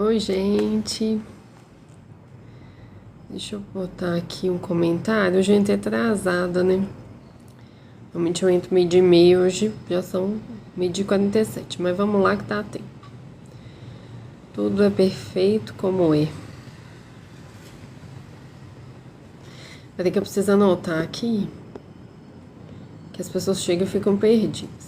Oi, gente. Deixa eu botar aqui um comentário. Hoje eu entrei atrasada, né? Normalmente eu entro 12h30, hoje já são 12h47. Mas vamos lá que tá a tempo. Tudo é perfeito como é. Peraí que eu preciso anotar aqui, que as pessoas chegam e ficam perdidas.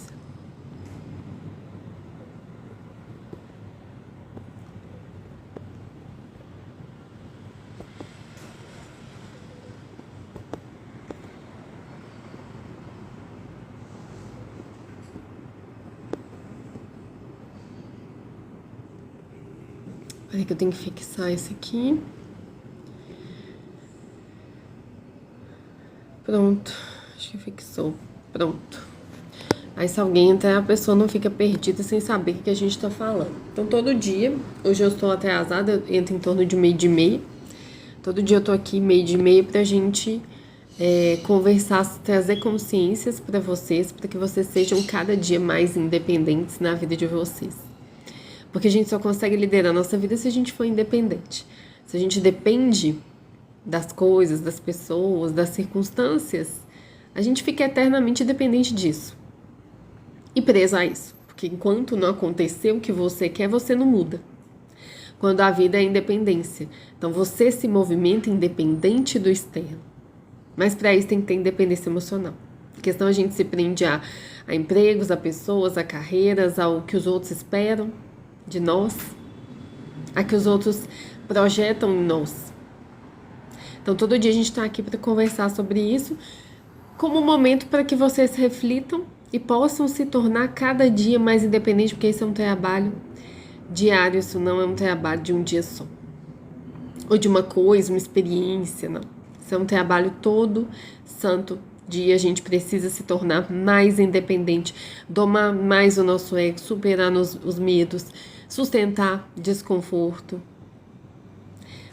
Peraí que eu tenho que fixar esse aqui. Pronto. Acho que fixou. Pronto. Aí se alguém entrar, a pessoa não fica perdida sem saber o que a gente tá falando. Então todo dia, hoje eu estou atrasada, eu entro em torno de 12h30. Todo dia eu tô aqui 12h30 pra gente conversar, trazer consciências pra vocês, para que vocês sejam cada dia mais independentes na vida de vocês. Porque a gente só consegue liderar a nossa vida se a gente for independente. Se a gente depende das coisas, das pessoas, das circunstâncias, a gente fica eternamente dependente disso. E preso a isso. Porque enquanto não acontecer o que você quer, você não muda. Quando a vida é independência. Então você se movimenta independente do externo. Mas para isso tem que ter independência emocional. Porque senão a gente se prende a empregos, a pessoas, a carreiras, ao que os outros esperam de nós, a que os outros projetam em nós. Então todo dia a gente está aqui para conversar sobre isso, como um momento para que vocês reflitam e possam se tornar cada dia mais independentes, porque isso é um trabalho diário, isso não é um trabalho de um dia só. Ou de uma coisa, uma experiência, não. Isso é um trabalho todo santo dia. A gente precisa se tornar mais independente, domar mais o nosso ego, superar os medos, sustentar desconforto.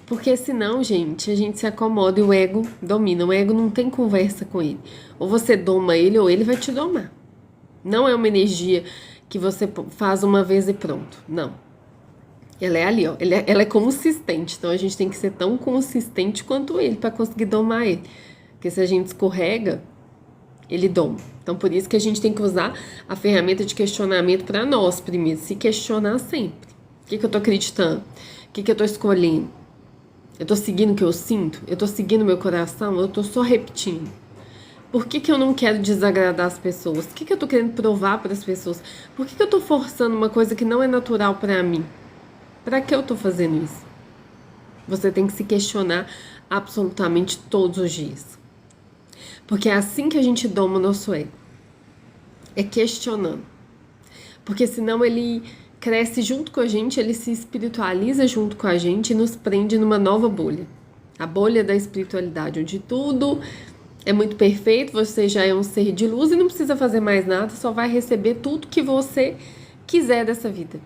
Porque senão, gente, a gente se acomoda e o ego domina. O ego não tem conversa com ele. Ou você doma ele ou ele vai te domar. Não é uma energia que você faz uma vez e pronto. Não. Ela é ali, ó. Ela é consistente. Então a gente tem que ser tão consistente quanto ele para conseguir domar ele. Porque se a gente escorrega, ele doma. Então por isso que a gente tem que usar a ferramenta de questionamento para nós primeiro. Se questionar sempre. O que eu tô acreditando? O que eu tô escolhendo? Eu tô seguindo o que eu sinto? Eu tô seguindo meu coração? Eu tô só repetindo? Por que eu não quero desagradar as pessoas? O que eu tô querendo provar para as pessoas? Por que eu tô forçando uma coisa que não é natural para mim? Para que eu tô fazendo isso? Você tem que se questionar absolutamente todos os dias. Porque é assim que a gente doma o nosso ego. É questionando. Porque senão ele cresce junto com a gente, ele se espiritualiza junto com a gente e nos prende numa nova bolha. A bolha da espiritualidade, onde tudo é muito perfeito, você já é um ser de luz e não precisa fazer mais nada, só vai receber tudo que você quiser dessa vida.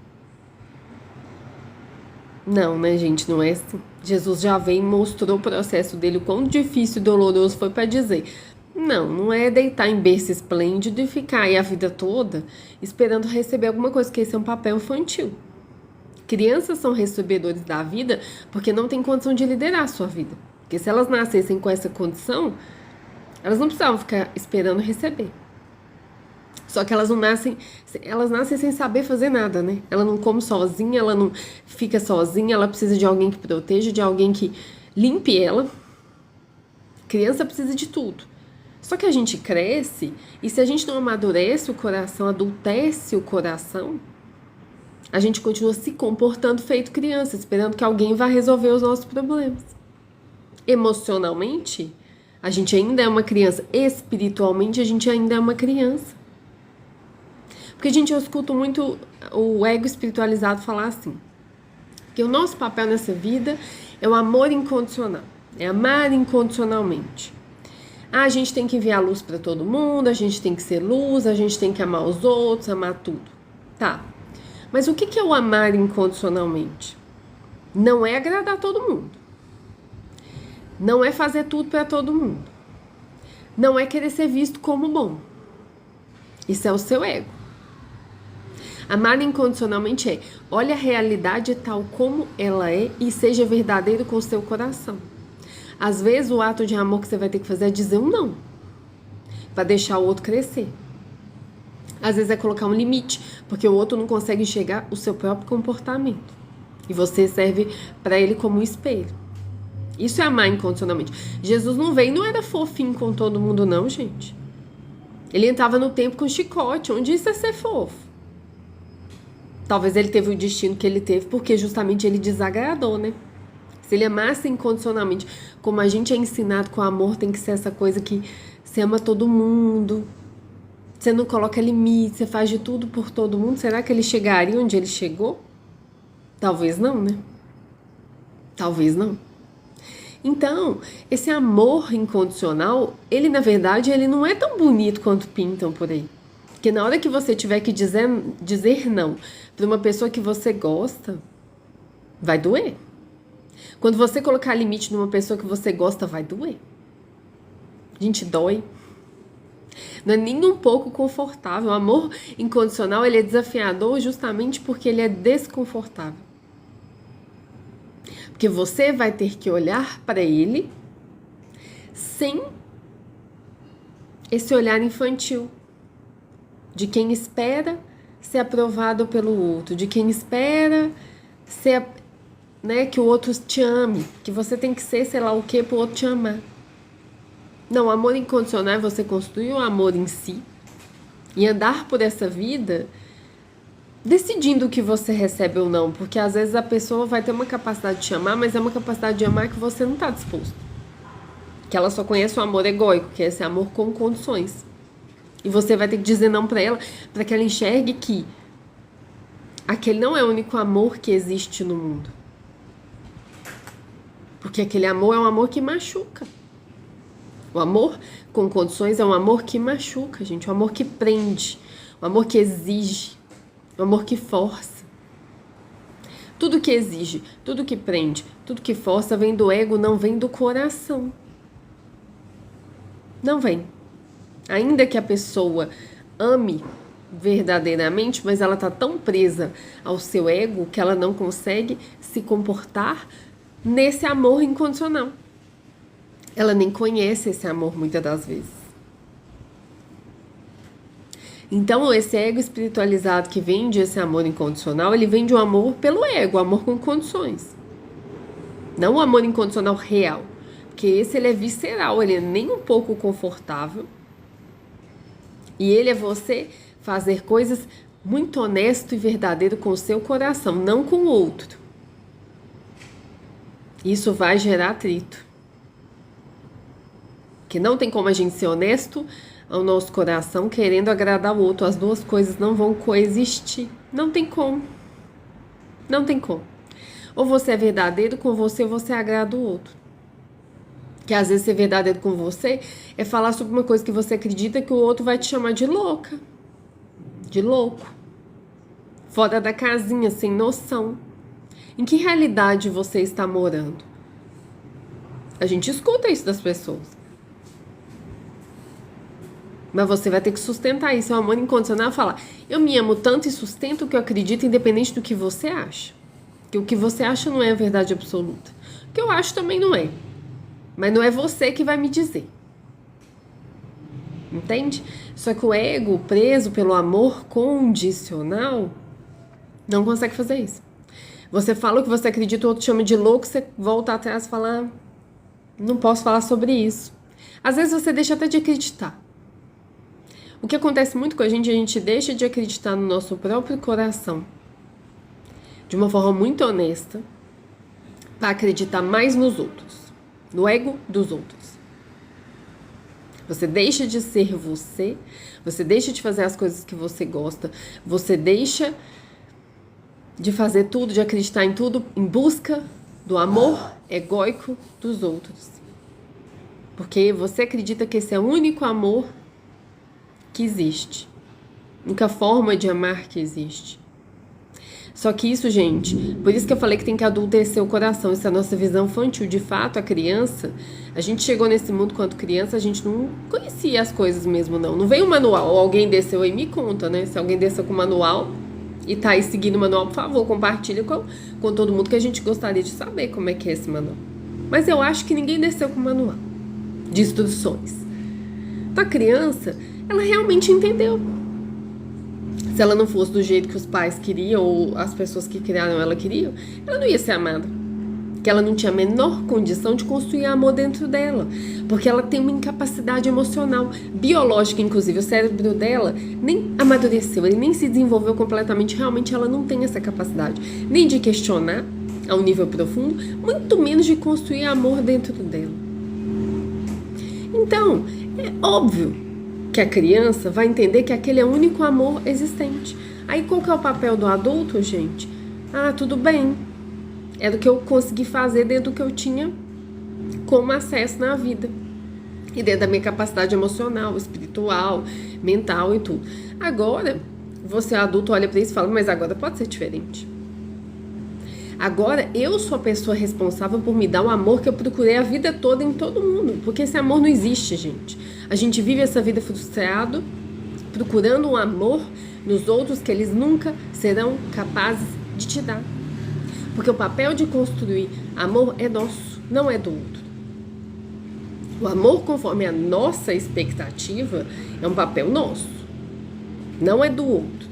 Não, né, gente, não é assim. Jesus já veio e mostrou o processo dele, o quão difícil e doloroso foi para dizer. Não é deitar em berço esplêndido e ficar aí a vida toda esperando receber alguma coisa, que esse é um papel infantil. Crianças são recebedores da vida porque não têm condição de liderar a sua vida. Porque se elas nascessem com essa condição, elas não precisavam ficar esperando receber. Só que elas nascem sem saber fazer nada, né? Ela não come sozinha, ela não fica sozinha, ela precisa de alguém que proteja, de alguém que limpe ela. Criança precisa de tudo. Só que a gente cresce e se a gente não amadurece o coração, adultece o coração, a gente continua se comportando feito criança, esperando que alguém vá resolver os nossos problemas. Emocionalmente, a gente ainda é uma criança. Espiritualmente, a gente ainda é uma criança. Porque, gente, eu escuto muito o ego espiritualizado falar assim, que o nosso papel nessa vida é o amor incondicional, é amar incondicionalmente. A gente tem que enviar luz para todo mundo, a gente tem que ser luz, a gente tem que amar os outros, amar tudo. Tá, mas o que é o amar incondicionalmente? Não é agradar todo mundo. Não é fazer tudo para todo mundo. Não é querer ser visto como bom. Isso é o seu ego. Amar incondicionalmente é: olha a realidade tal como ela é e seja verdadeiro com o seu coração. Às vezes o ato de amor que você vai ter que fazer é dizer um não, para deixar o outro crescer. Às vezes é colocar um limite, porque o outro não consegue enxergar o seu próprio comportamento. E você serve para ele como um espelho. Isso é amar incondicionalmente. Jesus não veio, não era fofinho com todo mundo não, gente. Ele entrava no templo com chicote. Onde isso é ser fofo? Talvez ele teve o destino que ele teve porque justamente ele desagradou, né? Se ele amasse incondicionalmente, como a gente é ensinado que o amor tem que ser essa coisa que você ama todo mundo, você não coloca limite, você faz de tudo por todo mundo, será que ele chegaria onde ele chegou? Talvez não, né? Talvez não. Então, esse amor incondicional, ele na verdade, ele não é tão bonito quanto pintam por aí. Porque na hora que você tiver que dizer não para uma pessoa que você gosta, vai doer. Quando você colocar limite numa pessoa que você gosta, vai doer. Gente, dói. Não é nem um pouco confortável. O amor incondicional, ele é desafiador justamente porque ele é desconfortável. Porque você vai ter que olhar para ele sem esse olhar infantil de quem espera ser aprovado pelo outro, de quem espera ser, né, que o outro te ame, que você tem que ser sei lá o que para o outro te amar. Não, o amor incondicional é você construir o amor em si e andar por essa vida decidindo o que você recebe ou não, porque às vezes a pessoa vai ter uma capacidade de te amar, mas é uma capacidade de amar que você não está disposto. Que ela só conhece o amor egóico, que é esse amor com condições. E você vai ter que dizer não para ela, para que ela enxergue que aquele não é o único amor que existe no mundo. Porque aquele amor é um amor que machuca. O amor com condições é um amor que machuca, gente. Um amor que prende, um amor que exige, um amor que força. Tudo que exige, tudo que prende, tudo que força vem do ego, não vem do coração. Não vem. Ainda que a pessoa ame verdadeiramente, mas ela tá tão presa ao seu ego que ela não consegue se comportar nesse amor incondicional. Ela nem conhece esse amor muitas das vezes. Então, esse ego espiritualizado que vende esse amor incondicional, ele vende o amor pelo ego, o amor com condições. Não o amor incondicional real. Porque esse ele é visceral, ele é nem um pouco confortável. E ele é você fazer coisas muito honesto e verdadeiro com o seu coração, não com o outro. Isso vai gerar atrito. Porque não tem como a gente ser honesto ao nosso coração querendo agradar o outro. As duas coisas não vão coexistir. Não tem como. Não tem como. Ou você é verdadeiro com você ou você agrada o outro. Que às vezes ser verdadeiro com você é falar sobre uma coisa que você acredita que o outro vai te chamar de louca, de louco, fora da casinha, sem noção. Em que realidade você está morando? A gente escuta isso das pessoas. Mas você vai ter que sustentar isso. É um amor incondicional falar: eu me amo tanto e sustento o que eu acredito, independente do que você acha. Que o que você acha não é a verdade absoluta. O que eu acho também não é. Mas não é você que vai me dizer. Entende? Só que o ego, preso pelo amor condicional, não consegue fazer isso. Você fala o que você acredita, o outro chama de louco, você volta atrás e fala: não posso falar sobre isso. Às vezes você deixa até de acreditar. O que acontece muito com a gente deixa de acreditar no nosso próprio coração. De uma forma muito honesta, para acreditar mais nos outros. No ego dos outros. Você deixa de ser você, você deixa de fazer as coisas que você gosta, você deixa de fazer tudo, de acreditar em tudo, em busca do amor egóico dos outros. Porque você acredita que esse é o único amor que existe. A única forma de amar que existe. Só que isso, gente, por isso que eu falei que tem que adultecer o coração. Isso é a nossa visão infantil. De fato, a criança, a gente chegou nesse mundo quando criança, a gente não conhecia as coisas mesmo, não. Não veio um manual, ou alguém desceu aí, me conta, né? Se alguém desceu com o manual, e tá aí seguindo o manual, por favor, compartilha com todo mundo, que a gente gostaria de saber como é que é esse manual. Mas eu acho que ninguém desceu com o manual de instruções. Então a criança, ela realmente entendeu. Se ela não fosse do jeito que os pais queriam, ou as pessoas que criaram ela queriam, ela não ia ser amada. Porque ela não tinha a menor condição de construir amor dentro dela. Porque ela tem uma incapacidade emocional, biológica, inclusive. O cérebro dela nem amadureceu, ele nem se desenvolveu completamente. Realmente ela não tem essa capacidade. Nem de questionar a um nível profundo, muito menos de construir amor dentro dela. Então, é óbvio que a criança vai entender que aquele é o único amor existente. Aí qual que é o papel do adulto, gente? Ah, tudo bem. É do que eu consegui fazer dentro do que eu tinha como acesso na vida. E dentro da minha capacidade emocional, espiritual, mental e tudo. Agora, você adulto olha pra isso e fala, mas agora pode ser diferente. Agora eu sou a pessoa responsável por me dar o amor que eu procurei a vida toda em todo mundo. Porque esse amor não existe, gente. A gente vive essa vida frustrado, procurando um amor nos outros que eles nunca serão capazes de te dar. Porque o papel de construir amor é nosso, não é do outro. O amor conforme a nossa expectativa é um papel nosso, não é do outro.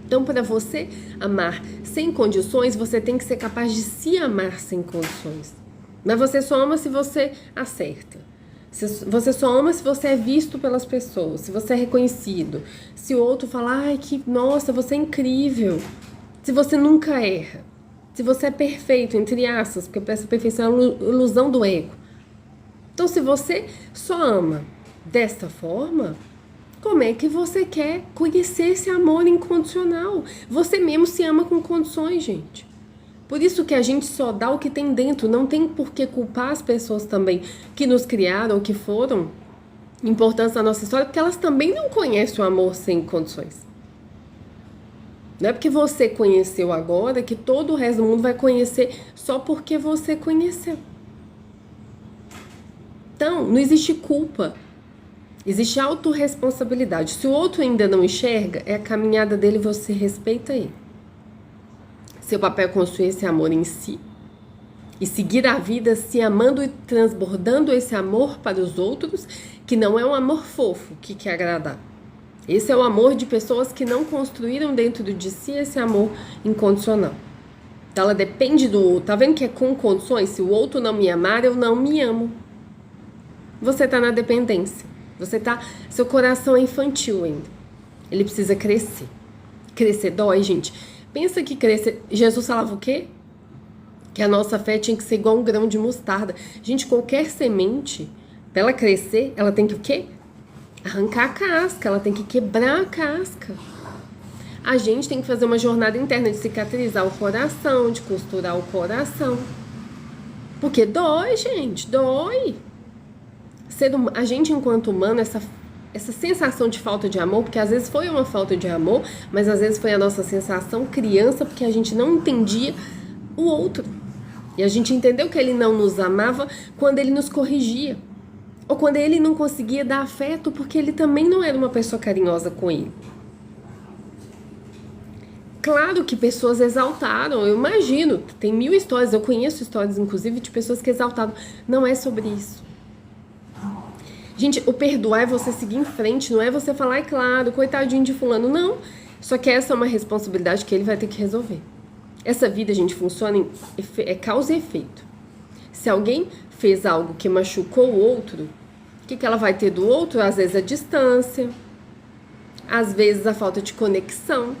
Então, para você amar sem condições, você tem que ser capaz de se amar sem condições. Mas você só ama se você acerta. Você só ama se você é visto pelas pessoas, se você é reconhecido. Se o outro falar, ai, que nossa, você é incrível. Se você nunca erra. Se você é perfeito, entre aspas, porque essa perfeição é uma ilusão do ego. Então, se você só ama desta forma, como é que você quer conhecer esse amor incondicional? Você mesmo se ama com condições, gente. Por isso que a gente só dá o que tem dentro. Não tem por que culpar as pessoas também que nos criaram, que foram importantes na nossa história, porque elas também não conhecem o amor sem condições. Não é porque você conheceu agora que todo o resto do mundo vai conhecer só porque você conheceu. Então, não existe culpa. Existe autorresponsabilidade. Se o outro ainda não enxerga, é a caminhada dele, você respeita ele. Seu papel é construir esse amor em si e seguir a vida se amando e transbordando esse amor para os outros, que não é um amor fofo que quer agradar. Esse é o amor de pessoas que não construíram dentro de si esse amor incondicional. Então ela depende do outro. Tá vendo que é com condições? Se o outro não me amar, eu não me amo. Você tá na dependência. Seu coração é infantil ainda. Ele precisa crescer. Crescer dói, gente. Pensa que crescer... Jesus falava o quê? Que a nossa fé tinha que ser igual um grão de mostarda. Gente, qualquer semente, para ela crescer, ela tem que o quê? Arrancar a casca, ela tem que quebrar a casca. A gente tem que fazer uma jornada interna de cicatrizar o coração, de costurar o coração. Porque dói, gente, dói. A gente, enquanto humano, essa sensação de falta de amor, porque às vezes foi uma falta de amor, mas às vezes foi a nossa sensação criança, porque a gente não entendia o outro. E a gente entendeu que ele não nos amava quando ele nos corrigia. Ou quando ele não conseguia dar afeto, porque ele também não era uma pessoa carinhosa com ele. Claro que pessoas exaltaram, eu imagino, tem 1000 histórias, eu conheço histórias, inclusive, de pessoas que exaltaram. Não é sobre isso. Gente, o perdoar é você seguir em frente, não é você falar, é claro, coitadinho de fulano, não. Só que essa é uma responsabilidade que ele vai ter que resolver. Essa vida, gente, funciona é causa e efeito. Se alguém fez algo que machucou o outro, o que ela vai ter do outro? Às vezes a distância, às vezes a falta de conexão.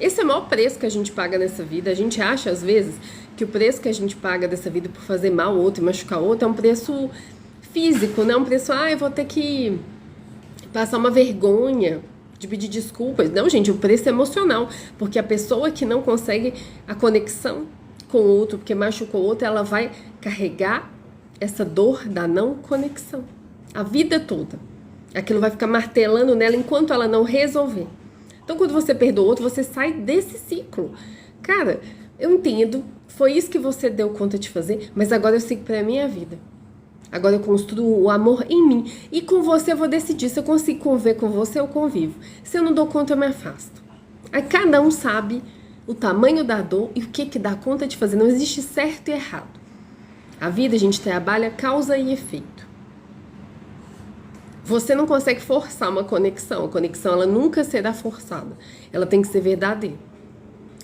Esse é o maior preço que a gente paga nessa vida. A gente acha, às vezes, que o preço que a gente paga dessa vida por fazer mal ao outro e machucar o outro é um preço físico, não é um preço, eu vou ter que passar uma vergonha de pedir desculpas. Não, gente, o preço é emocional, porque a pessoa que não consegue a conexão com o outro, porque machucou o outro, ela vai carregar essa dor da não conexão a vida toda. Aquilo vai ficar martelando nela enquanto ela não resolver. Então, quando você perdoa o outro, você sai desse ciclo. Cara, eu entendo, foi isso que você deu conta de fazer, mas agora eu sigo pra minha vida. Agora eu construo o amor em mim. E com você eu vou decidir se eu consigo conviver com você ou convivo. Se eu não dou conta, eu me afasto. Aí cada um sabe o tamanho da dor e o que dá conta de fazer. Não existe certo e errado. A vida a gente trabalha causa e efeito. Você não consegue forçar uma conexão. A conexão ela nunca será forçada. Ela tem que ser verdadeira.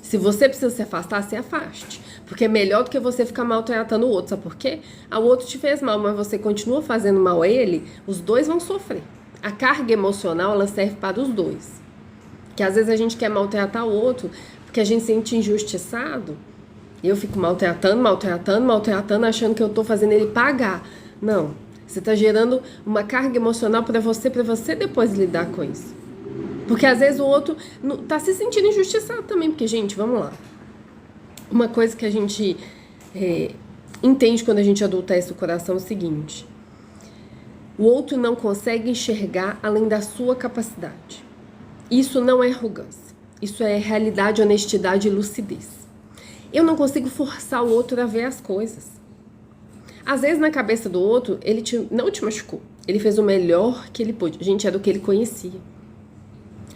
Se você precisa se afastar, se afaste. Porque é melhor do que você ficar maltratando o outro. Sabe por quê? O outro te fez mal, mas você continua fazendo mal a ele, os dois vão sofrer. A carga emocional, ela serve para os dois. Que às vezes a gente quer maltratar o outro porque a gente se sente injustiçado. E eu fico maltratando, achando que eu tô fazendo ele pagar. Não. Você tá gerando uma carga emocional para você depois lidar com isso. Porque às vezes o outro tá se sentindo injustiçado também. Porque, gente, vamos lá. Uma coisa que a gente entende quando a gente adultece o coração é o seguinte. O outro não consegue enxergar além da sua capacidade. Isso não é arrogância. Isso é realidade, honestidade e lucidez. Eu não consigo forçar o outro a ver as coisas. Às vezes, na cabeça do outro, ele não te machucou. Ele fez o melhor que ele pôde. Gente, é do que ele conhecia.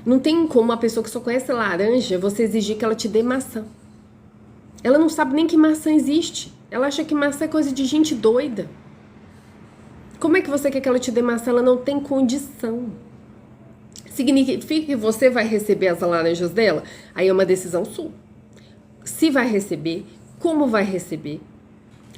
Não tem como uma pessoa que só conhece laranja, você exigir que ela te dê maçã. Ela não sabe nem que maçã existe. Ela acha que maçã é coisa de gente doida. Como é que você quer que ela te dê maçã? Ela não tem condição. Significa que você vai receber as laranjas dela? Aí é uma decisão sua. Se vai receber, como vai receber,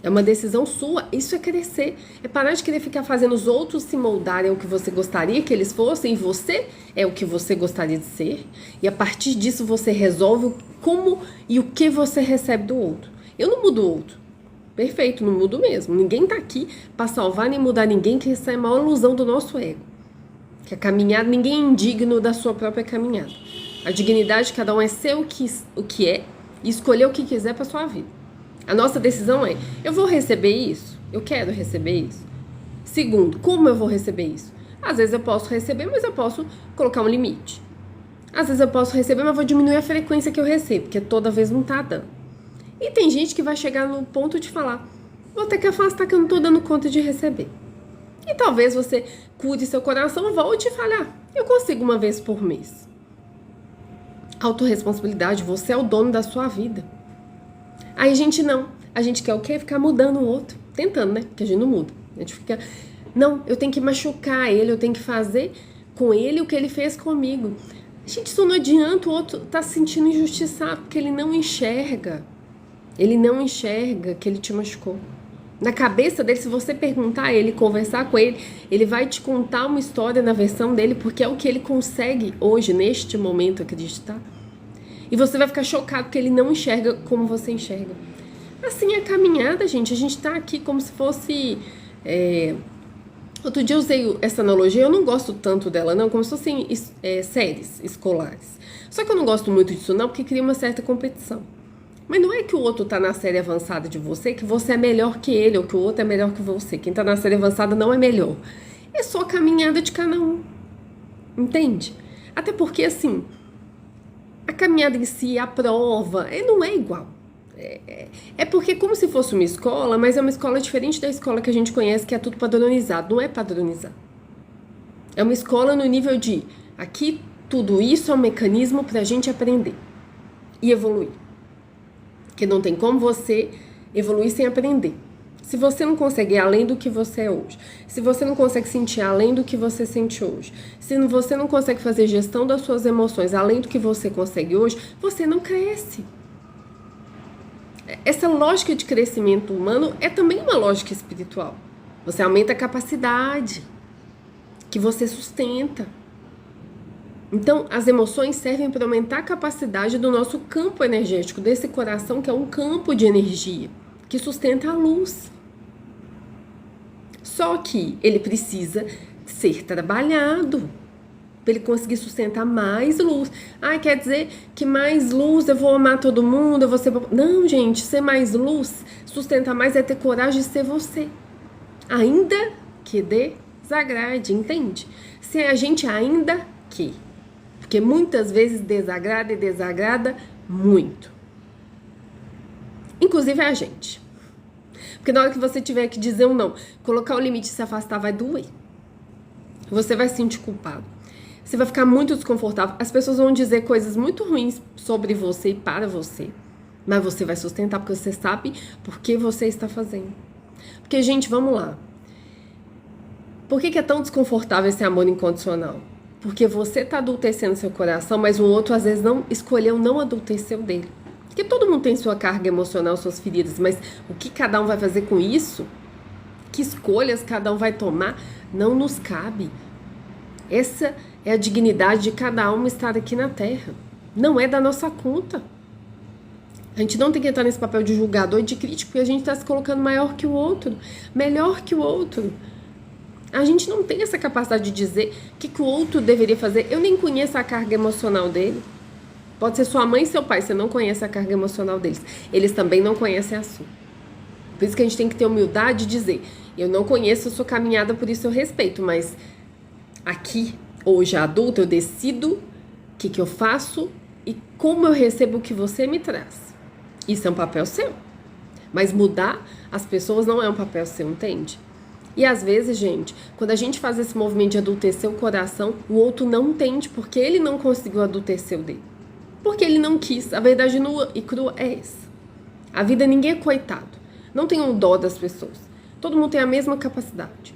é uma decisão sua. Isso é crescer. É parar de querer ficar fazendo os outros se moldarem ao que você gostaria que eles fossem, e você é o que você gostaria de ser. E a partir disso você resolve como e o que você recebe do outro. Eu não mudo o outro. Perfeito, não mudo mesmo. Ninguém tá aqui para salvar nem mudar ninguém, que isso é a maior ilusão do nosso ego. Que a caminhada, ninguém é indigno da sua própria caminhada. A dignidade de cada um é ser o que é e escolher o que quiser para sua vida. A nossa decisão é, eu vou receber isso? Eu quero receber isso? Segundo, como eu vou receber isso? Às vezes eu posso receber, mas eu posso colocar um limite. Às vezes eu posso receber, mas vou diminuir a frequência que eu recebo, porque toda vez não tá dando. E tem gente que vai chegar no ponto de falar, vou ter que afastar que eu não tô dando conta de receber. E talvez você cuide seu coração, volte e fale, eu consigo uma vez por mês. Autorresponsabilidade, você é o dono da sua vida. Aí a gente quer o quê? Ficar mudando o outro. Tentando, né? Porque a gente não muda. A gente fica, não, eu tenho que machucar ele, eu tenho que fazer com ele o que ele fez comigo. Gente, isso não adianta, o outro tá se sentindo injustiçado, porque ele não enxerga. Ele não enxerga que ele te machucou. Na cabeça dele, se você perguntar a ele, conversar com ele, ele vai te contar uma história na versão dele, porque é o que ele consegue hoje, neste momento, acreditar. E você vai ficar chocado porque ele não enxerga como você enxerga. Assim é a caminhada, gente. A gente tá aqui como se fosse... Outro dia eu usei essa analogia, eu não gosto tanto dela, não, como se fossem séries escolares. Só que eu não gosto muito disso, não, porque cria uma certa competição. Mas não é que o outro tá na série avançada de você, que você é melhor que ele, ou que o outro é melhor que você. Quem tá na série avançada não é melhor. É só a caminhada de cada um. Entende? Até porque, assim, a caminhada em si, a prova, não é igual. É porque como se fosse uma escola, mas é uma escola diferente da escola que a gente conhece, que é tudo padronizado. Não é padronizado. É uma escola no nível de, aqui tudo isso é um mecanismo pra gente aprender e evoluir. Porque não tem como você evoluir sem aprender. Se você não consegue ir além do que você é hoje, se você não consegue sentir além do que você sente hoje, se você não consegue fazer gestão das suas emoções além do que você consegue hoje, você não cresce. Essa lógica de crescimento humano é também uma lógica espiritual. Você aumenta a capacidade que você sustenta. Então, as emoções servem para aumentar a capacidade do nosso campo energético, desse coração que é um campo de energia, que sustenta a luz. Só que ele precisa ser trabalhado para ele conseguir sustentar mais luz. Quer dizer que mais luz eu vou amar todo mundo, eu vou ser... Não, gente, ser mais luz, sustentar mais é ter coragem de ser você. Ainda que desagrade, entende? Se a gente ainda que... Porque muitas vezes desagrada e desagrada muito. Inclusive a gente. Porque na hora que você tiver que dizer um não, colocar o limite e se afastar vai doer. Você vai se sentir culpado. Você vai ficar muito desconfortável. As pessoas vão dizer coisas muito ruins sobre você e para você. Mas você vai sustentar porque você sabe por que você está fazendo. Porque, gente, vamos lá. Por que é tão desconfortável esse amor incondicional? Porque você está adultecendo seu coração, mas o outro às vezes não escolheu não adultecer o dele. Porque todo mundo tem sua carga emocional, suas feridas, mas o que cada um vai fazer com isso, que escolhas cada um vai tomar, não nos cabe. Essa é a dignidade de cada um estar aqui na Terra. Não é da nossa conta. A gente não tem que entrar nesse papel de julgador e de crítico, porque a gente está se colocando maior que o outro, melhor que o outro. A gente não tem essa capacidade de dizer o que o outro deveria fazer. Eu nem conheço a carga emocional dele. Pode ser sua mãe e seu pai, você não conhece a carga emocional deles. Eles também não conhecem a sua. Por isso que a gente tem que ter humildade de dizer, eu não conheço a sua caminhada, por isso eu respeito, mas aqui, hoje adulta, eu decido o que eu faço e como eu recebo o que você me traz. Isso é um papel seu. Mas mudar as pessoas não é um papel seu, entende? E às vezes, gente, quando a gente faz esse movimento de adultecer o coração, o outro não entende porque ele não conseguiu adultecer o dele. Porque ele não quis. A verdade nua e crua é essa. A vida, ninguém é coitado. Não tenham dó das pessoas. Todo mundo tem a mesma capacidade.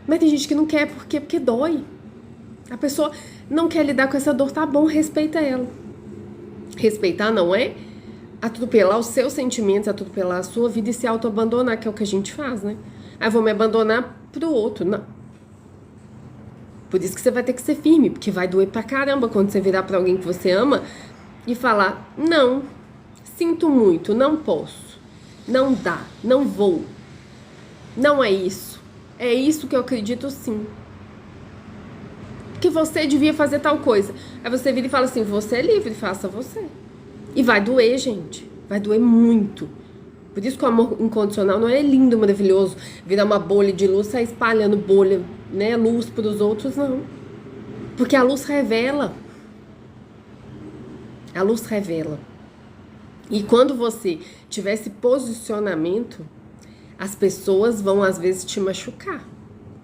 Mas tem gente que não quer, por quê? Porque dói. A pessoa não quer lidar com essa dor, tá bom, respeita ela. Respeitar não é atropelar os seus sentimentos, atropelar a sua vida e se auto-abandonar, que é o que a gente faz, né? Eu vou me abandonar pro outro, não. Por isso que você vai ter que ser firme, porque vai doer pra caramba quando você virar pra alguém que você ama e falar, não, sinto muito, não posso, não dá, não vou, não é isso que eu acredito sim. Porque você devia fazer tal coisa. Aí você vira e fala assim, você é livre, faça você. E vai doer, gente, vai doer muito. Por isso que o amor incondicional não é lindo, maravilhoso, virar uma bolha de luz, sair espalhando bolha, né, luz para os outros, não. Porque a luz revela. A luz revela. E quando você tiver esse posicionamento, as pessoas vão às vezes te machucar.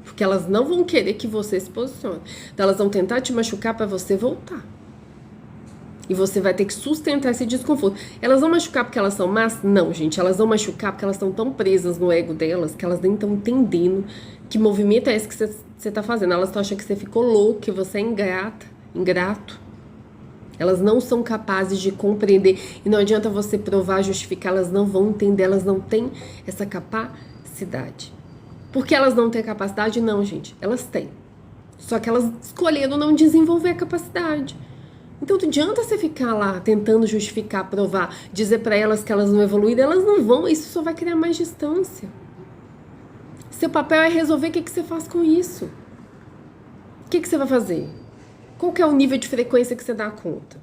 Porque elas não vão querer que você se posicione. Então elas vão tentar te machucar para você voltar. E você vai ter que sustentar esse desconforto. Elas vão machucar porque elas são más? Não, gente. Elas vão machucar porque elas estão tão presas no ego delas que elas nem estão entendendo que movimento é esse que você está fazendo. Elas estão achando que você ficou louco, que você é ingrato. Elas não são capazes de compreender. E não adianta você provar, justificar. Elas não vão entender. Elas não têm essa capacidade. Por que elas não têm capacidade? Não, gente. Elas têm. Só que elas escolheram não desenvolver a capacidade. Então não adianta você ficar lá tentando justificar, provar, dizer pra elas que elas não evoluíram, elas não vão, isso só vai criar mais distância. Seu papel é resolver o que você faz com isso. O que você vai fazer? Qual que é o nível de frequência que você dá conta?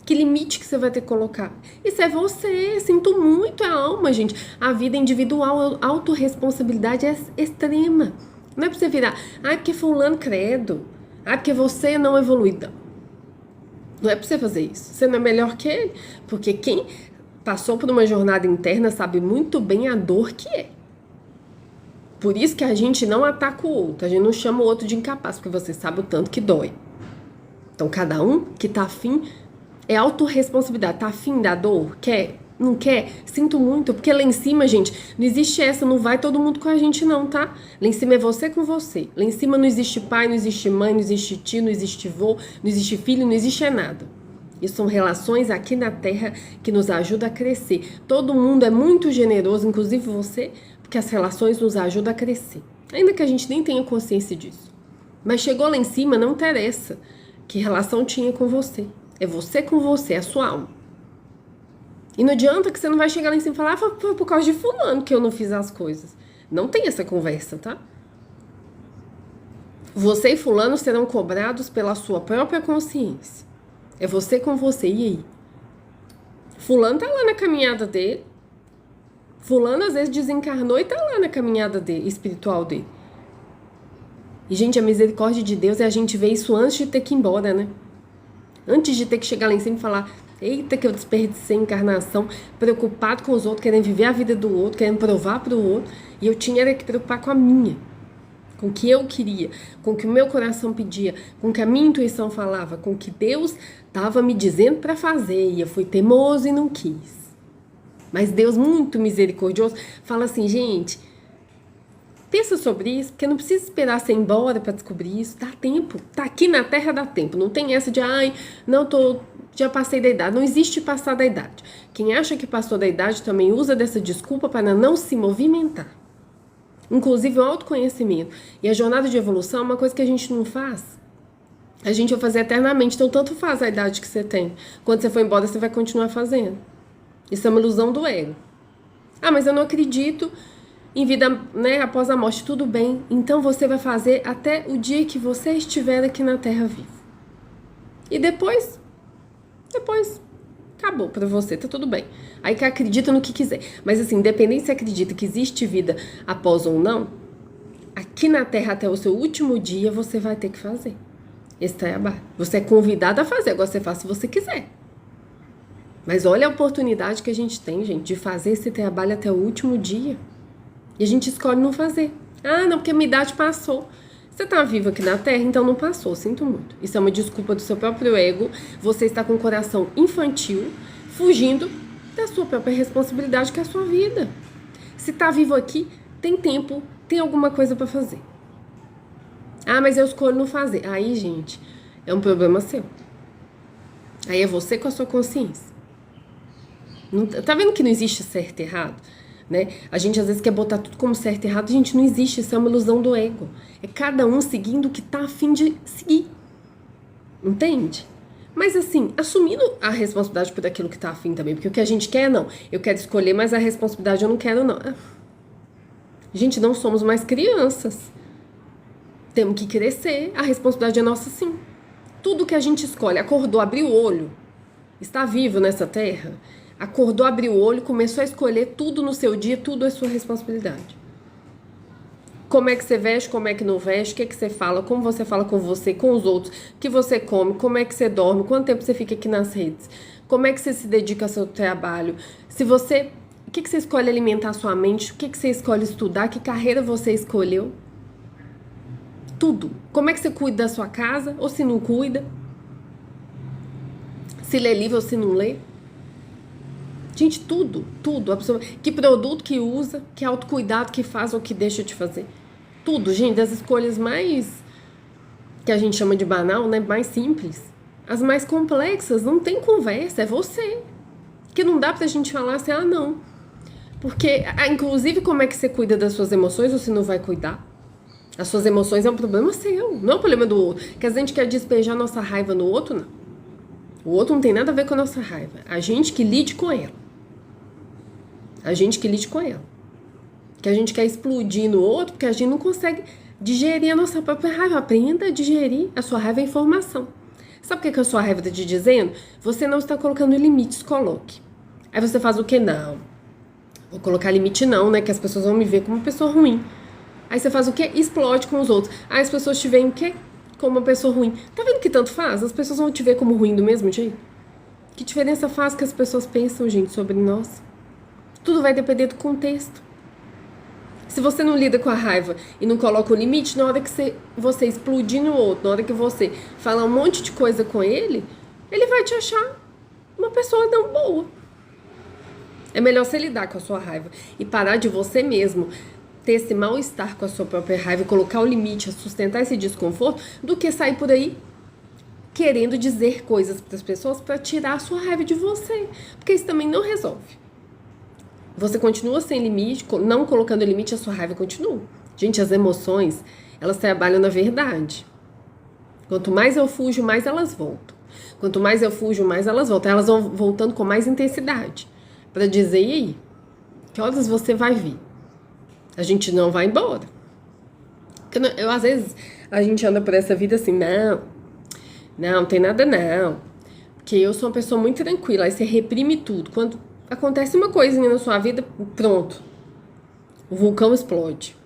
Que limite que você vai ter que colocar? Isso é você, sinto muito, é a alma, gente. A vida individual, a autorresponsabilidade é extrema. Não é pra você virar, porque fulano credo, porque você não evoluiu. Não é pra você fazer isso. Você não é melhor que ele. Porque quem passou por uma jornada interna sabe muito bem a dor que é. Por isso que a gente não ataca o outro. A gente não chama o outro de incapaz. Porque você sabe o tanto que dói. Então cada um que tá afim é autorresponsabilidade. Tá afim da dor? Quer? Não quer? Sinto muito. Porque lá em cima, gente, não existe essa. Não vai todo mundo com a gente não, tá? Lá em cima é você com você. Lá em cima não existe pai, não existe mãe, não existe tio, não existe vô, não existe filho, não existe nada. Isso são relações aqui na Terra que nos ajudam a crescer. Todo mundo é muito generoso, inclusive você, porque as relações nos ajudam a crescer. Ainda que a gente nem tenha consciência disso. Mas chegou lá em cima, não interessa que relação tinha com você. É você com você, é a sua alma. E não adianta que você não vai chegar lá em cima e falar, foi por causa de fulano que eu não fiz as coisas. Não tem essa conversa, tá? Você e fulano serão cobrados pela sua própria consciência. É você com você, e aí? Fulano tá lá na caminhada dele. Fulano às vezes desencarnou e tá lá na caminhada dele, espiritual dele. E, gente, a misericórdia de Deus é a gente ver isso antes de ter que ir embora, né? Antes de ter que chegar lá em cima e falar, eita que eu desperdicei a encarnação, preocupado com os outros, querendo viver a vida do outro, querendo provar pro outro, e eu tinha que preocupar com a minha. com o que eu queria, com o que o meu coração pedia, com o que a minha intuição falava, com o que Deus estava me dizendo para fazer, e eu fui teimoso e não quis. Mas Deus, muito misericordioso, fala assim, gente, pensa sobre isso, porque não precisa esperar você ir embora para descobrir isso, dá tempo, tá aqui na Terra, dá tempo, não tem essa de, ai, não, já passei da idade, não existe passar da idade. Quem acha que passou da idade também usa dessa desculpa para não se movimentar. Inclusive o autoconhecimento e a jornada de evolução é uma coisa que a gente não faz. A gente vai fazer eternamente, então tanto faz a idade que você tem. Quando você for embora, você vai continuar fazendo. Isso é uma ilusão do ego. Ah, mas eu não acredito em vida, né, após a morte. Tudo bem, então você vai fazer até o dia que você estiver aqui na Terra vivo. E depois acabou pra você, tá tudo bem. Aí que acredita no que quiser. Mas assim, independente se acredita que existe vida após ou não, aqui na Terra até o seu último dia você vai ter que fazer esse trabalho. Você é convidado a fazer, agora você faz se você quiser. Mas olha a oportunidade que a gente tem, gente, de fazer esse trabalho até o último dia. E a gente escolhe não fazer. Ah, não, porque a minha idade passou. Você tá vivo aqui na Terra, então não passou, sinto muito. Isso é uma desculpa do seu próprio ego. Você está com o coração infantil, fugindo da sua própria responsabilidade, que é a sua vida. Se tá vivo aqui, tem tempo, tem alguma coisa para fazer. Ah, mas eu escolho não fazer. Aí, gente, é um problema seu. Aí é você com a sua consciência. Tá vendo que não existe certo e errado? Né? A gente às vezes quer botar tudo como certo e errado, gente, não existe, isso é uma ilusão do ego. É cada um seguindo o que tá a fim de seguir. Entende? Mas assim, assumindo a responsabilidade por aquilo que tá a fim também, porque o que a gente quer, não. Eu quero escolher, mas a responsabilidade eu não quero, não. Gente, não somos mais crianças. Temos que crescer, a responsabilidade é nossa sim. Tudo que a gente escolhe, acordou, abriu o olho, está vivo nessa terra, acordou, abriu o olho, começou a escolher tudo no seu dia, tudo é sua responsabilidade. Como é que você veste, como é que não veste, o que é que você fala, como você fala com você, com os outros, o que você come, como é que você dorme, quanto tempo você fica aqui nas redes, como é que você se dedica ao seu trabalho, o que você escolhe alimentar a sua mente, o que você escolhe estudar, que carreira você escolheu. Tudo. Como é que você cuida da sua casa, ou se não cuida, se lê livro ou se não lê. Gente, tudo, que produto que usa, que autocuidado que faz ou que deixa de fazer. Tudo, gente, das escolhas mais, que a gente chama de banal, né, mais simples. As mais complexas, não tem conversa, é você. Que não dá pra gente falar assim, não. Porque, inclusive, como é que você cuida das suas emoções ou se não vai cuidar? As suas emoções é um problema seu, não é um problema do outro. Que a gente quer despejar nossa raiva no outro, não. O outro não tem nada a ver com a nossa raiva. A gente que lide com ela. A gente que lide com ela. Que a gente quer explodir no outro porque a gente não consegue digerir a nossa própria raiva. Aprenda a digerir. A sua raiva é informação. Sabe o que a sua raiva está te dizendo? Você não está colocando limites, coloque. Aí você faz o quê? Não. Vou colocar limite não, né? Que as pessoas vão me ver como uma pessoa ruim. Aí você faz o quê? Explode com os outros. Aí as pessoas te veem o quê? Como uma pessoa ruim. Tá vendo que tanto faz? As pessoas vão te ver como ruim do mesmo jeito? Que diferença faz que as pessoas pensam, gente, sobre nós? Tudo vai depender do contexto. Se você não lida com a raiva e não coloca o limite, na hora que você explodir no outro, na hora que você falar um monte de coisa com ele, ele vai te achar uma pessoa não boa. É melhor você lidar com a sua raiva e parar de você mesmo ter esse mal-estar com a sua própria raiva e colocar o limite, sustentar esse desconforto, do que sair por aí querendo dizer coisas para as pessoas para tirar a sua raiva de você. Porque isso também não resolve. Você continua sem limite, não colocando limite, a sua raiva continua. Gente, as emoções, elas trabalham na verdade. Quanto mais eu fujo, mais elas voltam. Quanto mais eu fujo, mais elas voltam. Elas vão voltando com mais intensidade. Para dizer, e aí? Que horas você vai vir? A gente não vai embora. Às vezes, a gente anda por essa vida assim, não tem nada não. Porque eu sou uma pessoa muito tranquila, aí você reprime tudo. Quando acontece uma coisinha na sua vida, pronto. O vulcão explode.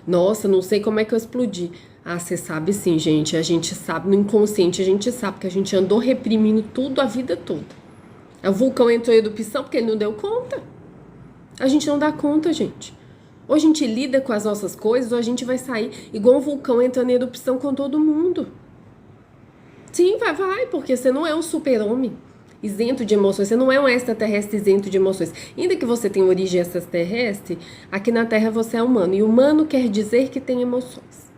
Nossa, não sei como é que eu explodi. Ah, você sabe sim, gente. A gente sabe, no inconsciente a gente sabe que a gente andou reprimindo tudo a vida toda. O vulcão entrou em erupção porque ele não deu conta. A gente não dá conta, gente. Ou a gente lida com as nossas coisas, ou a gente vai sair igual um vulcão entrando em erupção com todo mundo. Sim, vai, porque você não é um super-homem isento de emoções, você não é um extraterrestre isento de emoções. Ainda que você tenha origem extraterrestre, aqui na Terra você é humano. E humano quer dizer que tem emoções.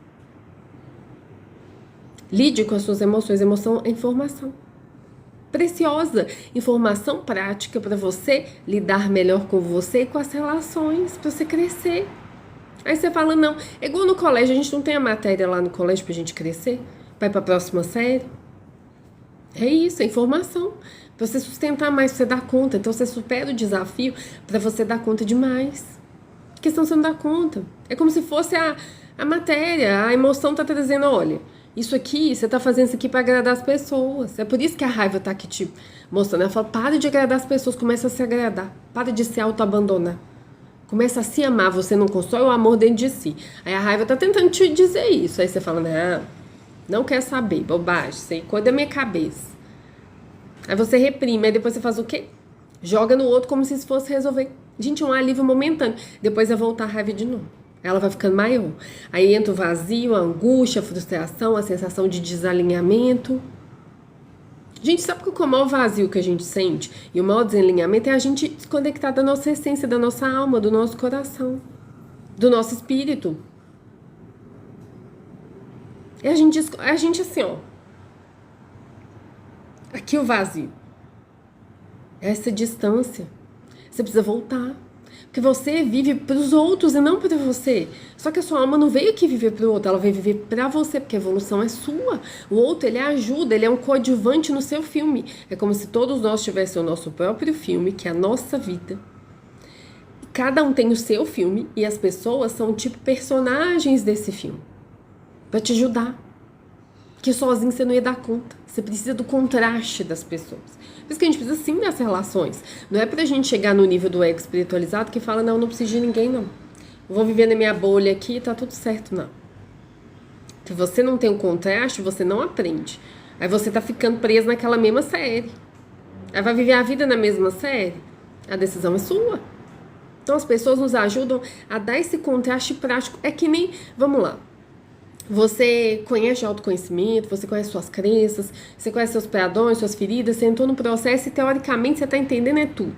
Lide com as suas emoções. Emoção é informação preciosa, informação prática para você lidar melhor com você e com as relações, para você crescer. Aí você fala, não, é igual no colégio, a gente não tem a matéria lá no colégio pra gente crescer, vai pra próxima série. É isso, é informação. Pra você sustentar mais, pra você dar conta. Então você supera o desafio pra você dar conta de mais. Porque senão você não dá conta. É como se fosse a matéria, a emoção tá trazendo, olha, isso aqui, você tá fazendo isso aqui pra agradar as pessoas. É por isso que a raiva tá aqui te mostrando. Ela fala, para de agradar as pessoas, começa a se agradar. Para de se auto-abandonar. Começa a se amar, você não constrói o amor dentro de si. Aí a raiva tá tentando te dizer isso. Aí você fala, não quer saber, bobagem, isso aí coisa da minha cabeça. Aí você reprime, aí depois você faz o quê? Joga no outro como se isso fosse resolver. Gente, é um alívio momentâneo. Depois vai voltar a raiva de novo. Ela vai ficando maior. Aí entra o vazio, a angústia, a frustração, a sensação de desalinhamento. Gente, sabe qual é o maior vazio que a gente sente? E o maior desalinhamento é a gente desconectar da nossa essência, da nossa alma, do nosso coração, do nosso espírito. E a gente assim, ó. Aqui o vazio. Essa distância. Você precisa voltar. Porque você vive para os outros e não para você. Só que a sua alma não veio aqui viver para o outro, ela veio viver para você, porque a evolução é sua. O outro, ele ajuda, ele é um coadjuvante no seu filme. É como se todos nós tivéssemos o nosso próprio filme, que é a nossa vida. Cada um tem o seu filme e as pessoas são tipo personagens desse filme. Para te ajudar. Porque sozinho você não ia dar conta. Você precisa do contraste das pessoas. Por isso que a gente precisa sim das relações. Não é pra gente chegar no nível do ego espiritualizado que fala, não preciso de ninguém, não. Eu vou viver na minha bolha aqui e tá tudo certo, não. Se você não tem o contraste, você não aprende. Aí você tá ficando preso naquela mesma série. Aí vai viver a vida na mesma série. A decisão é sua. Então as pessoas nos ajudam a dar esse contraste prático. É que nem, vamos lá. Você conhece autoconhecimento, você conhece suas crenças, você conhece seus padrões, suas feridas, você entrou no processo e teoricamente você está entendendo tudo.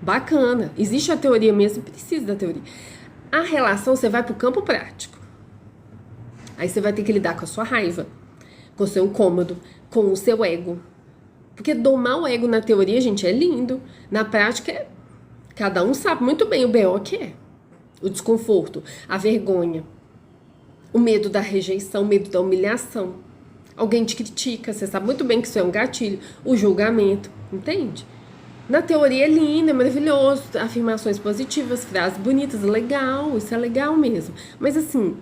Bacana, existe a teoria mesmo, precisa da teoria. A relação você vai para o campo prático. Aí você vai ter que lidar com a sua raiva, com o seu incômodo, com o seu ego. Porque domar o ego na teoria, gente, é lindo. Na prática, cada um sabe muito bem o BO que é. O desconforto, a vergonha. O medo da rejeição, o medo da humilhação. Alguém te critica, você sabe muito bem que isso é um gatilho. O julgamento, entende? Na teoria é lindo, é maravilhoso. Afirmações positivas, frases bonitas, legal, isso é legal mesmo. Mas assim,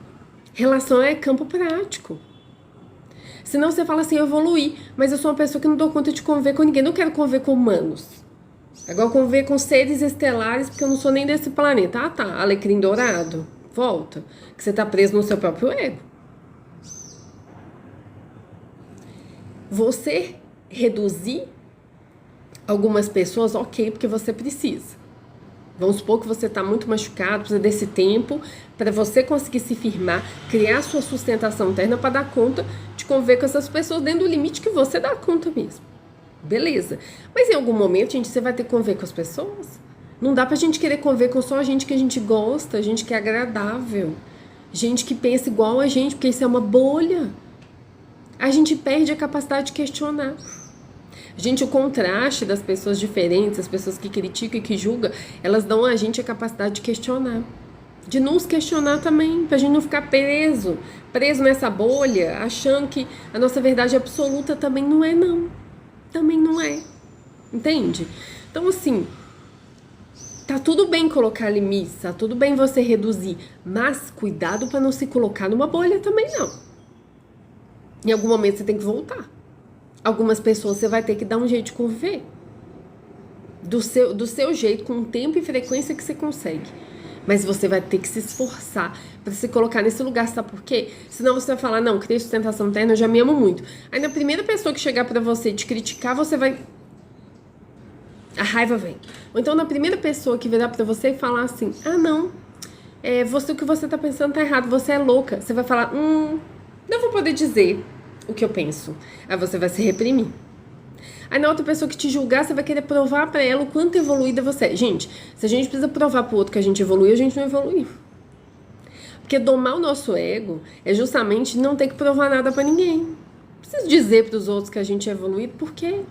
relação é campo prático. Senão você fala assim, eu evoluí, mas eu sou uma pessoa que não dou conta de conviver com ninguém. Não quero conviver com humanos. Agora conviver com seres estelares, porque eu não sou nem desse planeta. Ah tá, alecrim dourado. Volta, que você está preso no seu próprio ego. Você reduzir algumas pessoas, ok, porque você precisa. Vamos supor que você está muito machucado, precisa desse tempo para você conseguir se firmar, criar sua sustentação interna para dar conta de conviver com essas pessoas dentro do limite que você dá conta mesmo. Beleza. Mas em algum momento, gente, você vai ter que conviver com as pessoas. Não dá pra gente querer conviver com só gente que a gente gosta, gente que é agradável, gente que pensa igual a gente, porque isso é uma bolha. A gente perde a capacidade de questionar. Gente, o contraste das pessoas diferentes, as pessoas que criticam e que julgam, elas dão a gente a capacidade de questionar. De nos questionar também, pra gente não ficar preso nessa bolha, achando que a nossa verdade absoluta também não é, não. Também não é. Entende? Então, assim, tá tudo bem colocar limites, tá tudo bem você reduzir, mas cuidado pra não se colocar numa bolha também, não. Em algum momento você tem que voltar. Algumas pessoas você vai ter que dar um jeito de conviver. Do seu jeito, com o tempo e frequência que você consegue. Mas você vai ter que se esforçar pra se colocar nesse lugar, sabe por quê? Senão você vai falar, não, criei sustentação interna, eu já me amo muito. Aí na primeira pessoa que chegar pra você te criticar, você vai... A raiva vem. Ou então na primeira pessoa que virar pra você e falar assim, ah não, o que você tá pensando tá errado, você é louca. Você vai falar, não vou poder dizer o que eu penso. Aí você vai se reprimir. Aí na outra pessoa que te julgar, você vai querer provar pra ela o quanto evoluída você é. Gente, se a gente precisa provar pro outro que a gente evoluiu, a gente não evoluiu. Porque domar o nosso ego é justamente não ter que provar nada pra ninguém. Não preciso dizer pros outros que a gente é evoluído, por quê?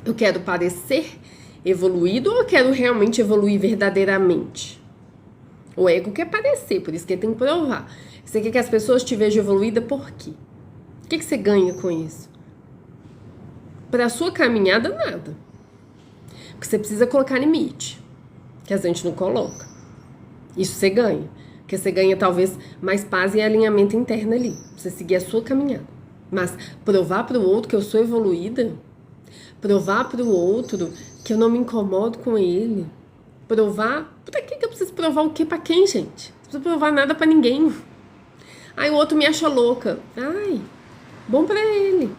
Eu quero parecer evoluído ou eu quero realmente evoluir verdadeiramente? O ego quer parecer, por isso que ele tem que provar. Você quer que as pessoas te vejam evoluída por quê? O que você ganha com isso? Para a sua caminhada, nada. Porque você precisa colocar limite, que a gente não coloca. Isso você ganha. Porque você ganha talvez mais paz e alinhamento interno ali. Você seguir a sua caminhada. Mas provar para o outro que eu sou evoluída, provar para o outro que eu não me incomodo com ele, provar... Pra que eu preciso provar o quê pra quem, gente? Não preciso provar nada pra ninguém. Aí o outro me acha louca. Ai, bom pra ele.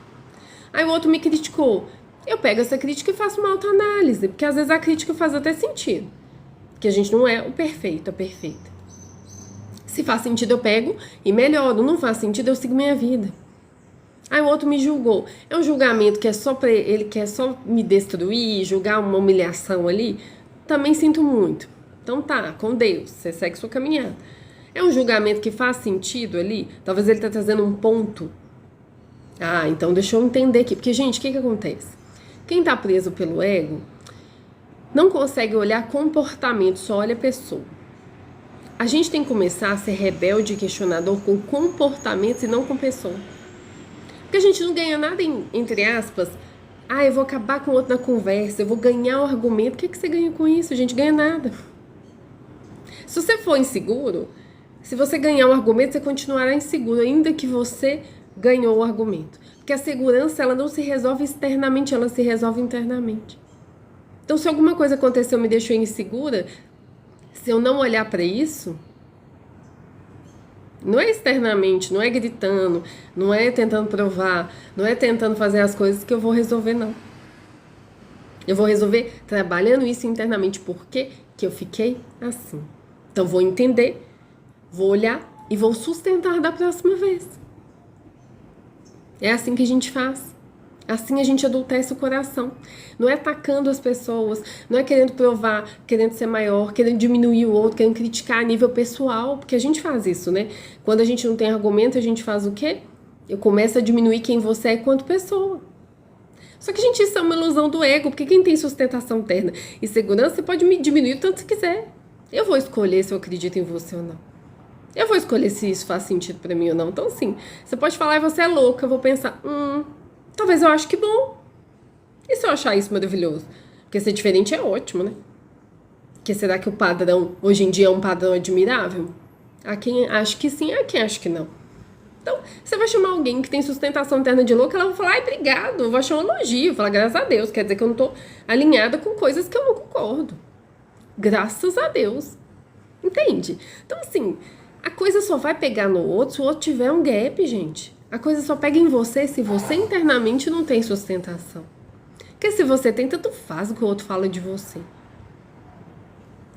Aí o outro me criticou. Eu pego essa crítica e faço uma autoanálise, porque às vezes a crítica faz até sentido. Que a gente não é o perfeito, a perfeita. Se faz sentido, eu pego e melhoro. Não faz sentido, eu sigo minha vida. Aí o outro me julgou. É um julgamento que é só pra ele, quer só me destruir, julgar uma humilhação ali. Também sinto muito. Então tá, com Deus, você segue sua caminhada. É um julgamento que faz sentido ali? Talvez ele tá trazendo um ponto. Ah, então deixa eu entender aqui. Porque, gente, o que acontece? Quem tá preso pelo ego não consegue olhar comportamento, só olha a pessoa. A gente tem que começar a ser rebelde e questionador com comportamentos e não com pessoa. Porque a gente não ganha nada, entre aspas. Ah, eu vou acabar com o outro na conversa, eu vou ganhar o argumento. O que você ganha com isso? A gente ganha nada. Se você for inseguro, se você ganhar um argumento, você continuará inseguro, ainda que você ganhou o argumento. Porque a segurança, ela não se resolve externamente, ela se resolve internamente. Então, se alguma coisa aconteceu e me deixou insegura, se eu não olhar para isso, não é externamente, não é gritando, não é tentando provar, não é tentando fazer as coisas que eu vou resolver, não. Eu vou resolver trabalhando isso internamente. Por que eu fiquei assim? Então, vou entender, vou olhar e vou sustentar da próxima vez. É assim que a gente faz. Assim a gente adultece o coração. Não é atacando as pessoas, não é querendo provar, querendo ser maior, querendo diminuir o outro, querendo criticar a nível pessoal, porque a gente faz isso, né? Quando a gente não tem argumento, a gente faz o quê? Eu começo a diminuir quem você é enquanto pessoa. Só que, gente, isso é uma ilusão do ego, porque quem tem sustentação interna e segurança, você pode me diminuir o tanto que quiser. Eu vou escolher se eu acredito em você ou não. Eu vou escolher se isso faz sentido pra mim ou não. Então, assim, você pode falar, você é louca, eu vou pensar, talvez eu acho que bom. E se eu achar isso maravilhoso? Porque ser diferente é ótimo, né? Porque será que o padrão, hoje em dia, é um padrão admirável? Há quem acha que sim, há quem acha que não. Então, você vai chamar alguém que tem sustentação interna de louca, ela vai falar, ai, obrigado, eu vou achar um elogio, falar, graças a Deus, quer dizer que eu não tô alinhada com coisas que eu não concordo. Graças a Deus. Entende? Então, assim, a coisa só vai pegar no outro se o outro tiver um gap, gente. A coisa só pega em você se você internamente não tem sustentação. Porque se você tem, tanto faz o que o outro fala de você.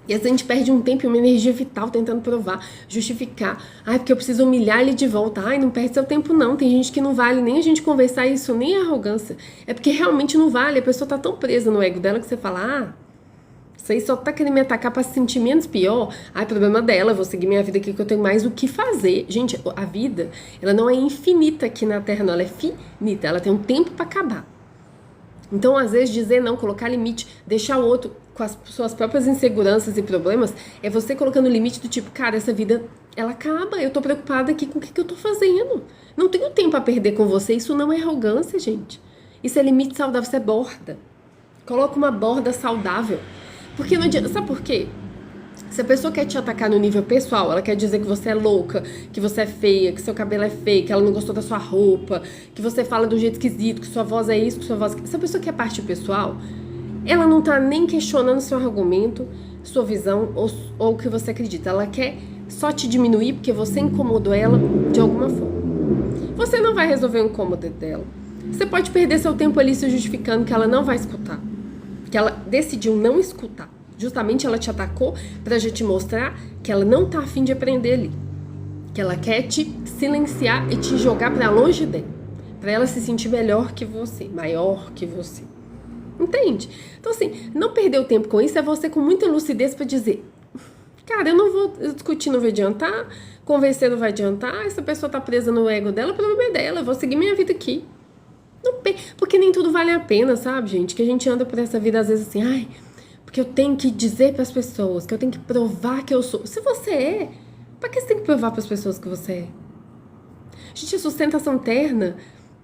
E às vezes a gente perde um tempo e uma energia vital tentando provar, justificar. Ai, porque eu preciso humilhar ele de volta. Ai, não perde seu tempo não. Tem gente que não vale nem a gente conversar isso, nem a arrogância. É porque realmente não vale. A pessoa tá tão presa no ego dela que você fala, isso aí só tá querendo me atacar pra se sentir menos pior. Ai, problema dela, eu vou seguir minha vida aqui que eu tenho mais o que fazer. Gente, a vida, ela não é infinita aqui na Terra, não. Ela é finita, ela tem um tempo pra acabar. Então, às vezes, dizer não, colocar limite, deixar o outro com as suas próprias inseguranças e problemas, é você colocando limite do tipo, cara, essa vida, ela acaba, eu tô preocupada aqui com o que eu tô fazendo. Não tenho tempo a perder com você, isso não é arrogância, gente. Isso é limite saudável, isso é borda. Coloca uma borda saudável. Porque não adianta, sabe por quê? Se a pessoa quer te atacar no nível pessoal, ela quer dizer que você é louca, que você é feia, que seu cabelo é feio, que ela não gostou da sua roupa, que você fala do jeito esquisito, que sua voz é isso, que sua voz... Se a pessoa quer parte pessoal, ela não tá nem questionando seu argumento, sua visão ou o que você acredita. Ela quer só te diminuir porque você incomodou ela de alguma forma. Você não vai resolver o incômodo dela. Você pode perder seu tempo ali se justificando que ela não vai escutar. Que ela decidiu não escutar. Justamente ela te atacou pra já te mostrar que ela não tá afim de aprender ali. Que ela quer te silenciar e te jogar pra longe dela. Pra ela se sentir melhor que você, maior que você. Entende? Então assim, não perder o tempo com isso é você com muita lucidez pra dizer: cara, eu não vou discutir, não vai adiantar, convencer não vai adiantar, essa pessoa tá presa no ego dela, o problema é dela, eu vou seguir minha vida aqui. Não, porque nem tudo vale a pena, sabe, gente? Que a gente anda por essa vida às vezes assim, ai, porque eu tenho que dizer pras pessoas, que eu tenho que provar que eu sou. Se você é, pra que você tem que provar pras pessoas que você é? Gente, a sustentação terna,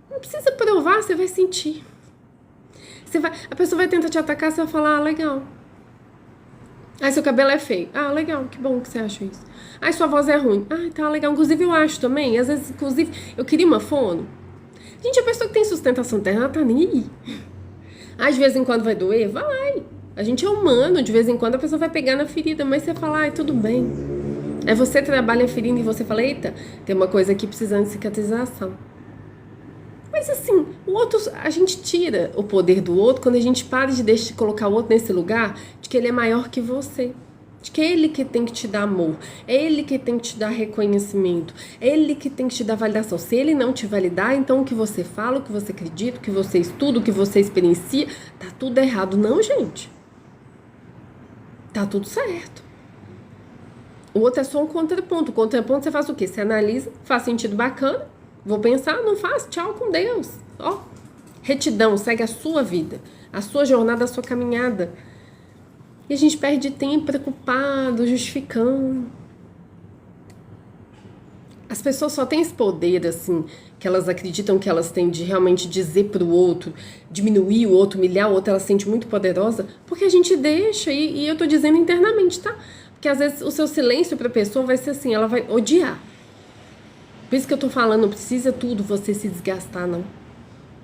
não precisa provar, você vai sentir. A pessoa vai tentar te atacar, você vai falar, ah, legal. Ai, seu cabelo é feio. Ah, legal, que bom que você acha isso. Ai, sua voz é ruim. Ah, tá legal. Inclusive, eu acho também. Às vezes, inclusive, eu queria uma fono. Gente, a pessoa que tem sustentação terna, ela tá nem aí. Ah, de vez em quando vai doer? Vai. A gente é humano, de vez em quando a pessoa vai pegar na ferida, mas você fala, ai, tudo bem. Aí você trabalha a ferida e você fala, eita, tem uma coisa aqui precisando de cicatrização. Mas assim, o outro, a gente tira o poder do outro quando a gente para de deixar de colocar o outro nesse lugar de que ele é maior que você. De que é ele que tem que te dar amor, é ele que tem que te dar reconhecimento, é ele que tem que te dar validação. Se ele não te validar, então o que você fala, o que você acredita, o que você estuda, o que você experiencia, tá tudo errado. Não, gente. Tá tudo certo. O outro é só um contraponto. O contraponto você faz o quê? Você analisa, faz sentido bacana, vou pensar, não faz, tchau com Deus. Ó, retidão, segue a sua vida, a sua jornada, a sua caminhada. E a gente perde tempo preocupado, justificando. As pessoas só têm esse poder, assim, que elas acreditam que elas têm de realmente dizer pro outro, diminuir o outro, humilhar o outro, ela se sente muito poderosa, porque a gente deixa, e eu tô dizendo internamente, tá? Porque às vezes o seu silêncio pra pessoa vai ser assim, ela vai odiar. Por isso que eu tô falando, não precisa tudo você se desgastar, não.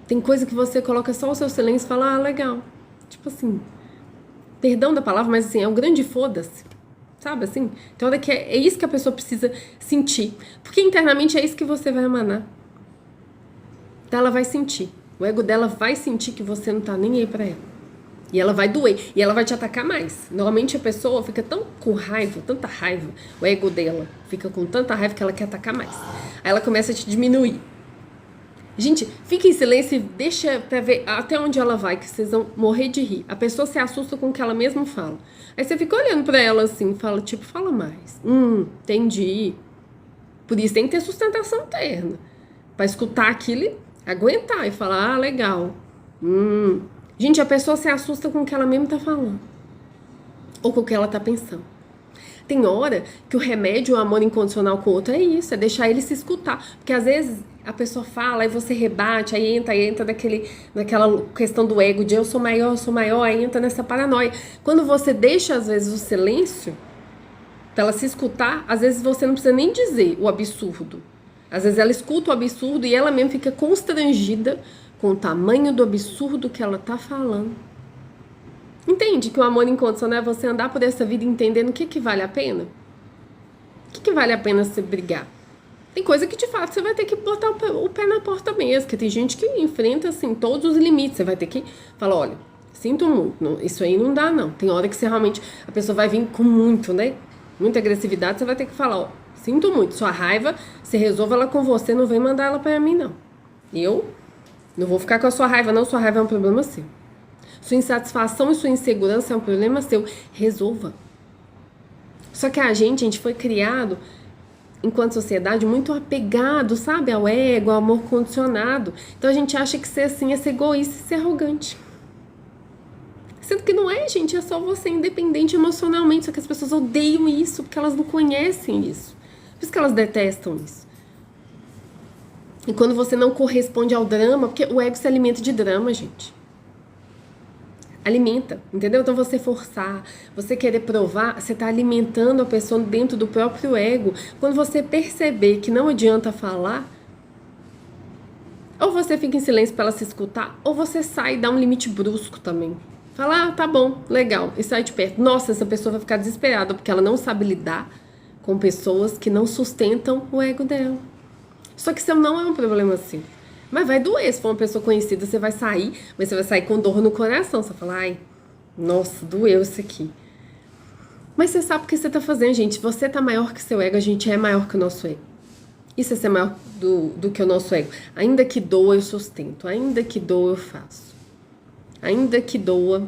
Tem coisa que você coloca só o seu silêncio e fala, ah, legal. Tipo assim, perdão da palavra, mas assim, é um grande foda-se. Sabe assim? Então é isso que a pessoa precisa sentir. Porque internamente é isso que você vai emanar. Então ela vai sentir. O ego dela vai sentir que você não tá nem aí pra ela. E ela vai doer. E ela vai te atacar mais. Normalmente a pessoa fica tão com raiva, tanta raiva. O ego dela fica com tanta raiva que ela quer atacar mais. Aí ela começa a te diminuir. Gente, fica em silêncio e deixa pra ver até onde ela vai, que vocês vão morrer de rir. A pessoa se assusta com o que ela mesma fala. Aí você fica olhando pra ela assim, fala, tipo, fala mais. Entendi. Por isso tem que ter sustentação interna. Pra escutar aquilo e aguentar e falar, ah, legal. Gente, a pessoa se assusta com o que ela mesma tá falando. Ou com o que ela tá pensando. Tem hora que o remédio, o amor incondicional com o outro é isso, é deixar ele se escutar. Porque às vezes a pessoa fala, aí você rebate, aí entra naquela questão do ego, de eu sou maior, aí entra nessa paranoia. Quando você deixa, às vezes, o silêncio, pra ela se escutar, às vezes você não precisa nem dizer o absurdo. Às vezes ela escuta o absurdo e ela mesma fica constrangida com o tamanho do absurdo que ela tá falando. Entende que o amor incondicional é você andar por essa vida entendendo o que vale a pena? O que vale a pena você brigar? Tem coisa que de fato você vai ter que botar o pé na porta mesmo, que tem gente que enfrenta assim todos os limites. Você vai ter que falar, olha, sinto muito, isso aí não dá não. Tem hora que você realmente, a pessoa vai vir com muito, né? Muita agressividade, você vai ter que falar, ó, sinto muito, sua raiva, você resolva ela com você, não vem mandar ela pra mim não. Eu não vou ficar com a sua raiva não, sua raiva é um problema seu. Sua insatisfação e sua insegurança é um problema seu. Resolva. Só que a gente foi criado, enquanto sociedade, muito apegado, sabe? Ao ego, ao amor condicionado. Então a gente acha que ser assim é ser egoísta e ser arrogante. Sendo que não é, gente. É só você independente emocionalmente. Só que as pessoas odeiam isso, porque elas não conhecem isso. Por isso que elas detestam isso. E quando você não corresponde ao drama, porque o ego se alimenta de drama, gente. Alimenta, entendeu? Então você forçar, você querer provar, você tá alimentando a pessoa dentro do próprio ego. Quando você perceber que não adianta falar, ou você fica em silêncio para ela se escutar, ou você sai e dá um limite brusco também. Fala, ah, tá bom, legal, e sai de perto. Nossa, essa pessoa vai ficar desesperada, porque ela não sabe lidar com pessoas que não sustentam o ego dela. Só que isso não é um problema assim. Mas vai doer, se for uma pessoa conhecida, você vai sair, mas você vai sair com dor no coração. Você vai falar, ai, nossa, doeu isso aqui. Mas você sabe o que você tá fazendo, gente. Você tá maior que seu ego, a gente é maior que o nosso ego. Isso é ser maior do que o nosso ego. Ainda que doa, eu sustento. Ainda que doa, eu faço. Ainda que doa,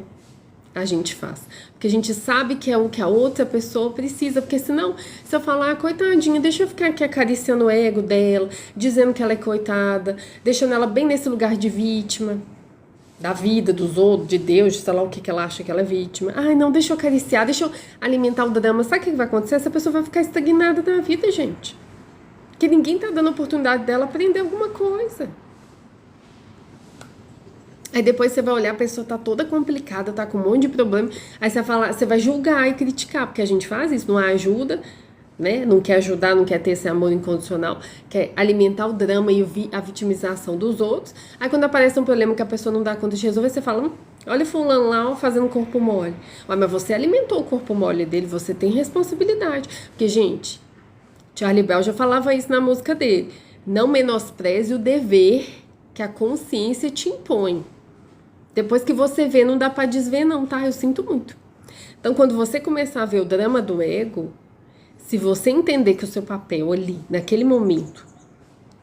a gente faz. Porque a gente sabe que é o que a outra pessoa precisa. Porque senão, se eu falar, coitadinha, deixa eu ficar aqui acariciando o ego dela, dizendo que ela é coitada, deixando ela bem nesse lugar de vítima, da vida, dos outros, de Deus, de sei lá o que ela acha que ela é vítima. Ai, não, deixa eu acariciar, deixa eu alimentar o drama. Sabe o que vai acontecer? Essa pessoa vai ficar estagnada na vida, gente. Porque ninguém tá dando a oportunidade dela aprender alguma coisa. Aí depois você vai olhar, a pessoa tá toda complicada, tá com um monte de problema. Aí você vai falar, você vai julgar e criticar, porque a gente faz isso, não ajuda, né? Não quer ajudar, não quer ter esse amor incondicional, quer alimentar o drama e a vitimização dos outros. Aí quando aparece um problema que a pessoa não dá conta de resolver, você fala, olha o fulano lá fazendo corpo mole. Olha, mas você alimentou o corpo mole dele, você tem responsabilidade. Porque, gente, Charlie Bell já falava isso na música dele. Não menospreze o dever que a consciência te impõe. Depois que você vê, não dá pra desver não, tá? Eu sinto muito. Então, quando você começar a ver o drama do ego, se você entender que o seu papel ali, naquele momento,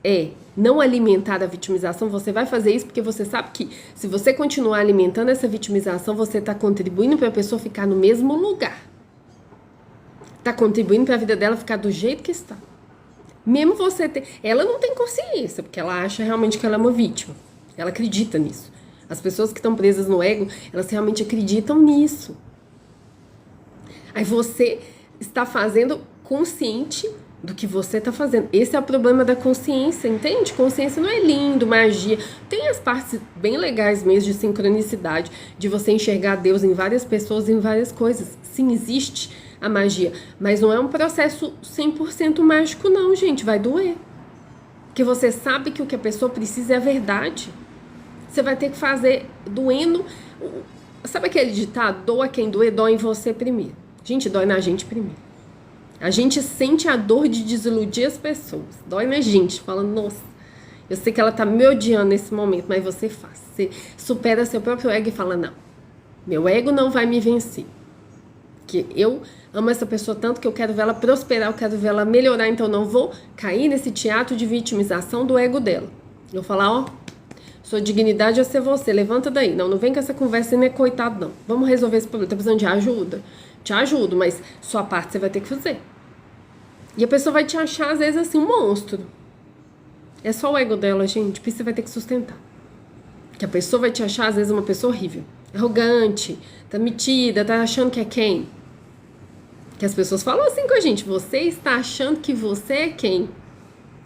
é não alimentar a vitimização, você vai fazer isso porque você sabe que se você continuar alimentando essa vitimização, você tá contribuindo para a pessoa ficar no mesmo lugar. Tá contribuindo para a vida dela ficar do jeito que está. Mesmo você ter... Ela não tem consciência, porque ela acha realmente que ela é uma vítima. Ela acredita nisso. As pessoas que estão presas no ego, elas realmente acreditam nisso. Aí você está fazendo consciente do que você está fazendo. Esse é o problema da consciência, entende? Consciência não é lindo, magia. Tem as partes bem legais mesmo de sincronicidade, de você enxergar Deus em várias pessoas, em várias coisas. Sim, existe a magia, mas não é um processo 100% mágico não, gente. Vai doer. Porque você sabe que o que a pessoa precisa é a verdade. Você vai ter que fazer doendo. Sabe aquele ditado? Doa quem doer, dói em você primeiro. Gente, dói na gente primeiro. A gente sente a dor de desiludir as pessoas. Dói na gente, falando, nossa, eu sei que ela tá me odiando nesse momento, mas você faz. Você supera seu próprio ego e fala, não, meu ego não vai me vencer. Que eu amo essa pessoa tanto que eu quero ver ela prosperar, eu quero ver ela melhorar, então não vou cair nesse teatro de vitimização do ego dela. Eu vou falar, ó, sua dignidade é ser você, levanta daí. Não vem com essa conversa, não é coitado, não. Vamos resolver esse problema, tá precisando de ajuda? Te ajudo, mas sua parte você vai ter que fazer. E a pessoa vai te achar, às vezes, assim, um monstro. É só o ego dela, gente, porque você vai ter que sustentar. Que a pessoa vai te achar, às vezes, uma pessoa horrível. Arrogante, tá metida, tá achando que é quem? Que as pessoas falam assim com a gente, você está achando que você é quem?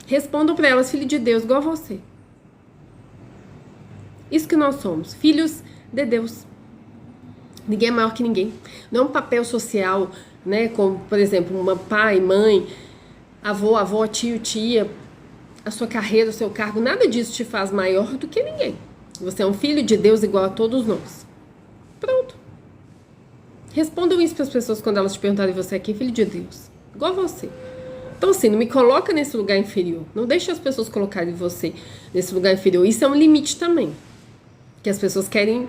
Respondam pra elas, filho de Deus, igual a você. Isso que nós somos, filhos de Deus. Ninguém é maior que ninguém. Não é um papel social, né? Como, por exemplo, uma pai, mãe, avó, tio, tia, a sua carreira, o seu cargo. Nada disso te faz maior do que ninguém. Você é um filho de Deus igual a todos nós. Pronto. Respondam isso para as pessoas quando elas te perguntarem, você é quem? Filho de Deus. Igual a você. Então, assim, não me coloca nesse lugar inferior. Não deixe as pessoas colocarem você nesse lugar inferior. Isso é um limite também. Que as pessoas querem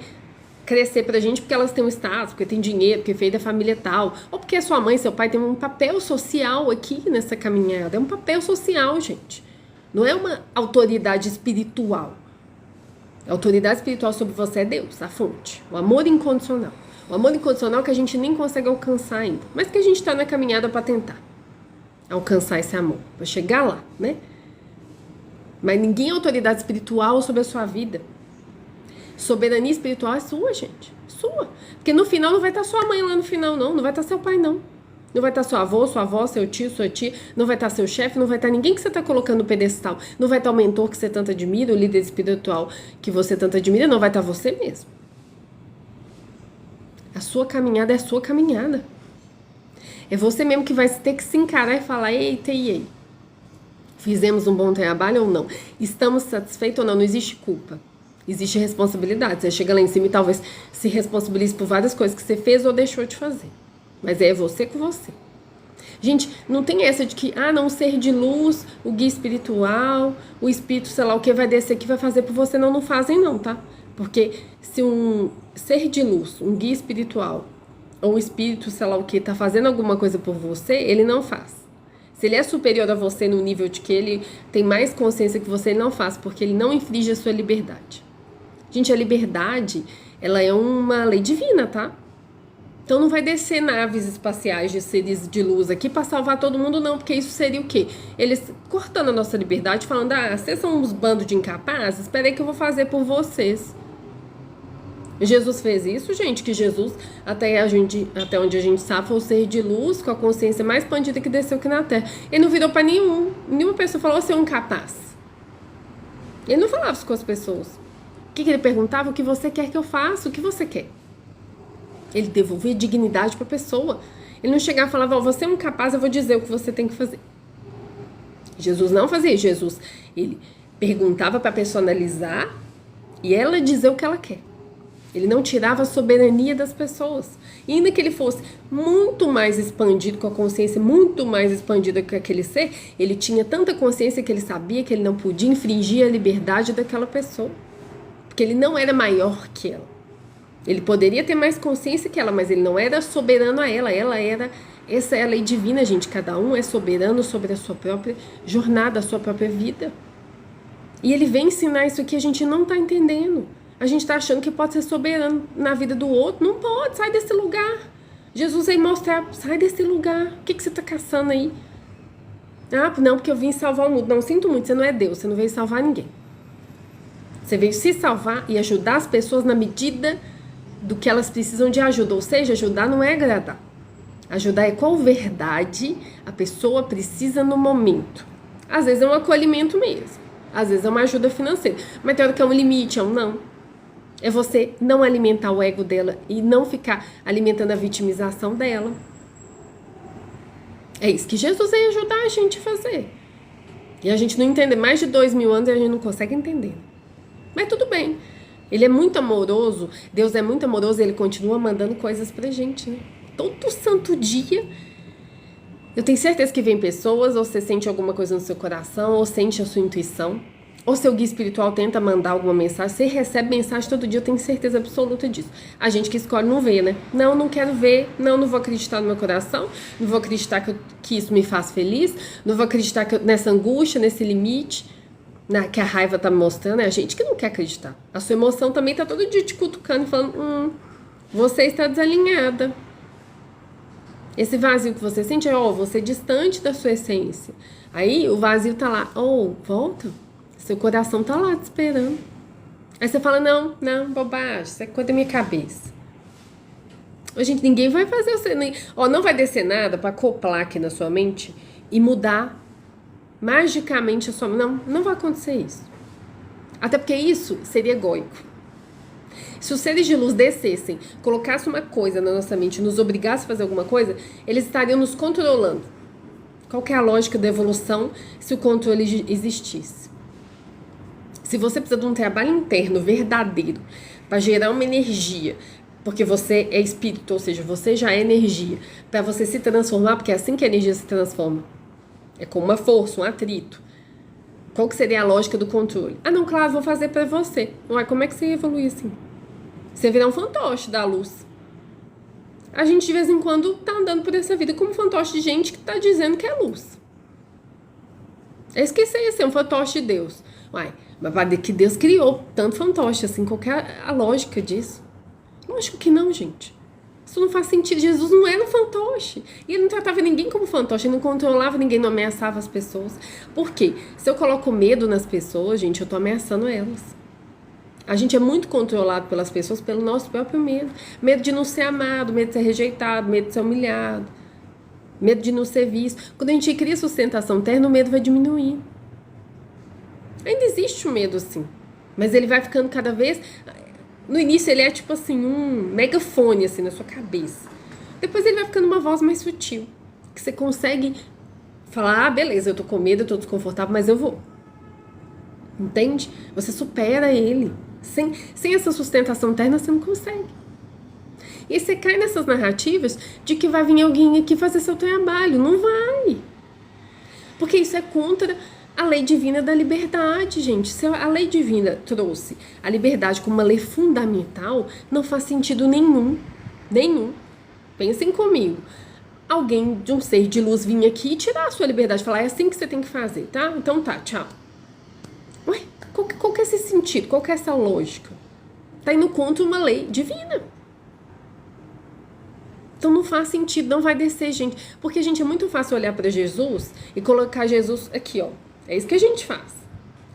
crescer pra gente porque elas têm um status, porque tem dinheiro, porque veio da família tal, ou porque a sua mãe, seu pai tem um papel social aqui nessa caminhada. É um papel social, gente. Não é uma autoridade espiritual. A autoridade espiritual sobre você é Deus, a fonte, o amor incondicional. O amor incondicional que a gente nem consegue alcançar ainda, mas que a gente tá na caminhada pra tentar alcançar esse amor, pra chegar lá, né? Mas ninguém é autoridade espiritual sobre a sua vida. Soberania espiritual é sua, gente. Sua. Porque no final não vai estar sua mãe lá no final, não. Não vai estar seu pai, não. Não vai estar sua avó, seu tio, sua tia. Não vai estar seu chefe, não vai estar ninguém que você está colocando no pedestal. Não vai estar o mentor que você tanto admira, o líder espiritual que você tanto admira. Não vai estar você mesmo. A sua caminhada é a sua caminhada. É você mesmo que vai ter que se encarar e falar, eita, e aí? Fizemos um bom trabalho ou não? Estamos satisfeitos ou não? Não existe culpa. Existe responsabilidade. Você chega lá em cima e talvez se responsabilize por várias coisas que você fez ou deixou de fazer. Mas é você com você. Gente, não tem essa de que, não, um ser de luz, o guia espiritual, o espírito, sei lá o que, vai descer aqui, vai fazer por você. Não fazem não, tá? Porque se um ser de luz, um guia espiritual, ou o espírito, sei lá o que, tá fazendo alguma coisa por você, ele não faz. Se ele é superior a você no nível de que ele tem mais consciência que você, ele não faz, porque ele não infringe a sua liberdade. Gente, a liberdade, ela é uma lei divina, tá? Então não vai descer naves espaciais de seres de luz aqui para salvar todo mundo, não, porque isso seria o quê? Eles cortando a nossa liberdade, falando, vocês são uns bandos de incapazes, espera aí que eu vou fazer por vocês. Jesus fez isso, gente, que Jesus, até onde a gente sabe, foi o ser de luz com a consciência mais expandida que desceu aqui na Terra. Ele não virou para nenhuma pessoa falou, você é um incapaz. Ele não falava isso com as pessoas. O que ele perguntava? O que você quer que eu faça? O que você quer? Ele devolvia dignidade para a pessoa. Ele não chegava e falava, você é um incapaz, eu vou dizer o que você tem que fazer. Jesus não fazia isso. Jesus, ele perguntava para a pessoa analisar e ela dizer o que ela quer. Ele não tirava a soberania das pessoas. E ainda que ele fosse muito mais expandido, com a consciência muito mais expandida que aquele ser, ele tinha tanta consciência que ele sabia que ele não podia infringir a liberdade daquela pessoa. Porque ele não era maior que ela. Ele poderia ter mais consciência que ela, mas ele não era soberano a ela. Essa é a lei divina, gente. Cada um é soberano sobre a sua própria jornada, a sua própria vida. E ele vem ensinar isso aqui, a gente não está entendendo. A gente está achando que pode ser soberano na vida do outro. Não pode, sai desse lugar. Jesus veio mostrar, sai desse lugar. O que você está caçando aí? Não, porque eu vim salvar o mundo. Não, sinto muito, você não é Deus, você não veio salvar ninguém. Você veio se salvar e ajudar as pessoas na medida do que elas precisam de ajuda. Ou seja, ajudar não é agradar. Ajudar é qual verdade a pessoa precisa no momento. Às vezes é um acolhimento mesmo. Às vezes é uma ajuda financeira. Mas tem hora que é um limite, é um não. É você não alimentar o ego dela e não ficar alimentando a vitimização dela. É isso que Jesus veio ajudar a gente a fazer. E a gente não entende. Mais de 2000 anos e a gente não consegue entender. Mas tudo bem. Ele é muito amoroso. Deus é muito amoroso e ele continua mandando coisas pra gente, né? Todo santo dia. Eu tenho certeza que vem pessoas, ou você sente alguma coisa no seu coração, ou sente a sua intuição, ou seu guia espiritual tenta mandar alguma mensagem. Você recebe mensagem todo dia, eu tenho certeza absoluta disso. A gente que escolhe não vê, né? Não quero ver, não vou acreditar no meu coração, não vou acreditar que isso me faz feliz, não vou acreditar nessa angústia, nesse limite, que a raiva tá me mostrando. É a gente que não quer acreditar. A sua emoção também tá todo dia te cutucando e falando, você está desalinhada. Esse vazio que você sente é, você é distante da sua essência. Aí o vazio tá lá, volta. Seu coração tá lá te esperando. Aí você fala, não, bobagem, isso é coisa da minha cabeça. Gente, ninguém vai fazer você, não vai descer nada pra acoplar aqui na sua mente e mudar magicamente a sua... Não vai acontecer isso. Até porque isso seria egóico. Se os seres de luz descessem, colocassem uma coisa na nossa mente, nos obrigassem a fazer alguma coisa, eles estariam nos controlando. Qual que é a lógica da evolução se o controle existisse? Se você precisa de um trabalho interno verdadeiro para gerar uma energia, porque você é espírito, ou seja, você já é energia, para você se transformar, porque é assim que a energia se transforma. É como uma força, um atrito. Qual que seria a lógica do controle? Não, claro, vou fazer para você. Ué, como é que você evolui assim? Você virar um fantoche da luz. A gente de vez em quando tá andando por essa vida como um fantoche de gente que tá dizendo que é luz. Eu esqueci de ser um fantoche de Deus. Uai, mas vai que Deus criou tanto fantoche assim, qual que é a lógica disso? Lógico que não, gente. Isso não faz sentido. Jesus não era um fantoche. E ele não tratava ninguém como fantoche, ele não controlava ninguém, não ameaçava as pessoas. Por quê? Se eu coloco medo nas pessoas, gente, eu tô ameaçando elas. A gente é muito controlado pelas pessoas pelo nosso próprio medo. Medo de não ser amado, medo de ser rejeitado, medo de ser humilhado, medo de não ser visto. Quando a gente cria sustentação interna, o medo vai diminuir. Ainda existe o medo, sim. Mas ele vai ficando cada vez... No início ele é tipo assim, um megafone assim na sua cabeça. Depois ele vai ficando uma voz mais sutil. Que você consegue falar, beleza, eu tô com medo, eu tô desconfortável, mas eu vou. Entende? Você supera ele. Sem essa sustentação interna, você não consegue. E aí você cai nessas narrativas de que vai vir alguém aqui fazer seu trabalho. Não vai. Porque isso é contra a lei divina da liberdade, gente. Se a lei divina trouxe a liberdade como uma lei fundamental, não faz sentido nenhum. Nenhum. Pensem comigo. Alguém de um ser de luz vir aqui e tirar a sua liberdade. Falar, é assim que você tem que fazer, tá? Então tá, tchau. Ué, qual que é esse sentido? Qual que é essa lógica? Tá indo contra uma lei divina. Então não faz sentido, não vai descer, gente. Porque, gente, é muito fácil olhar para Jesus e colocar Jesus aqui, ó. É isso que a gente faz.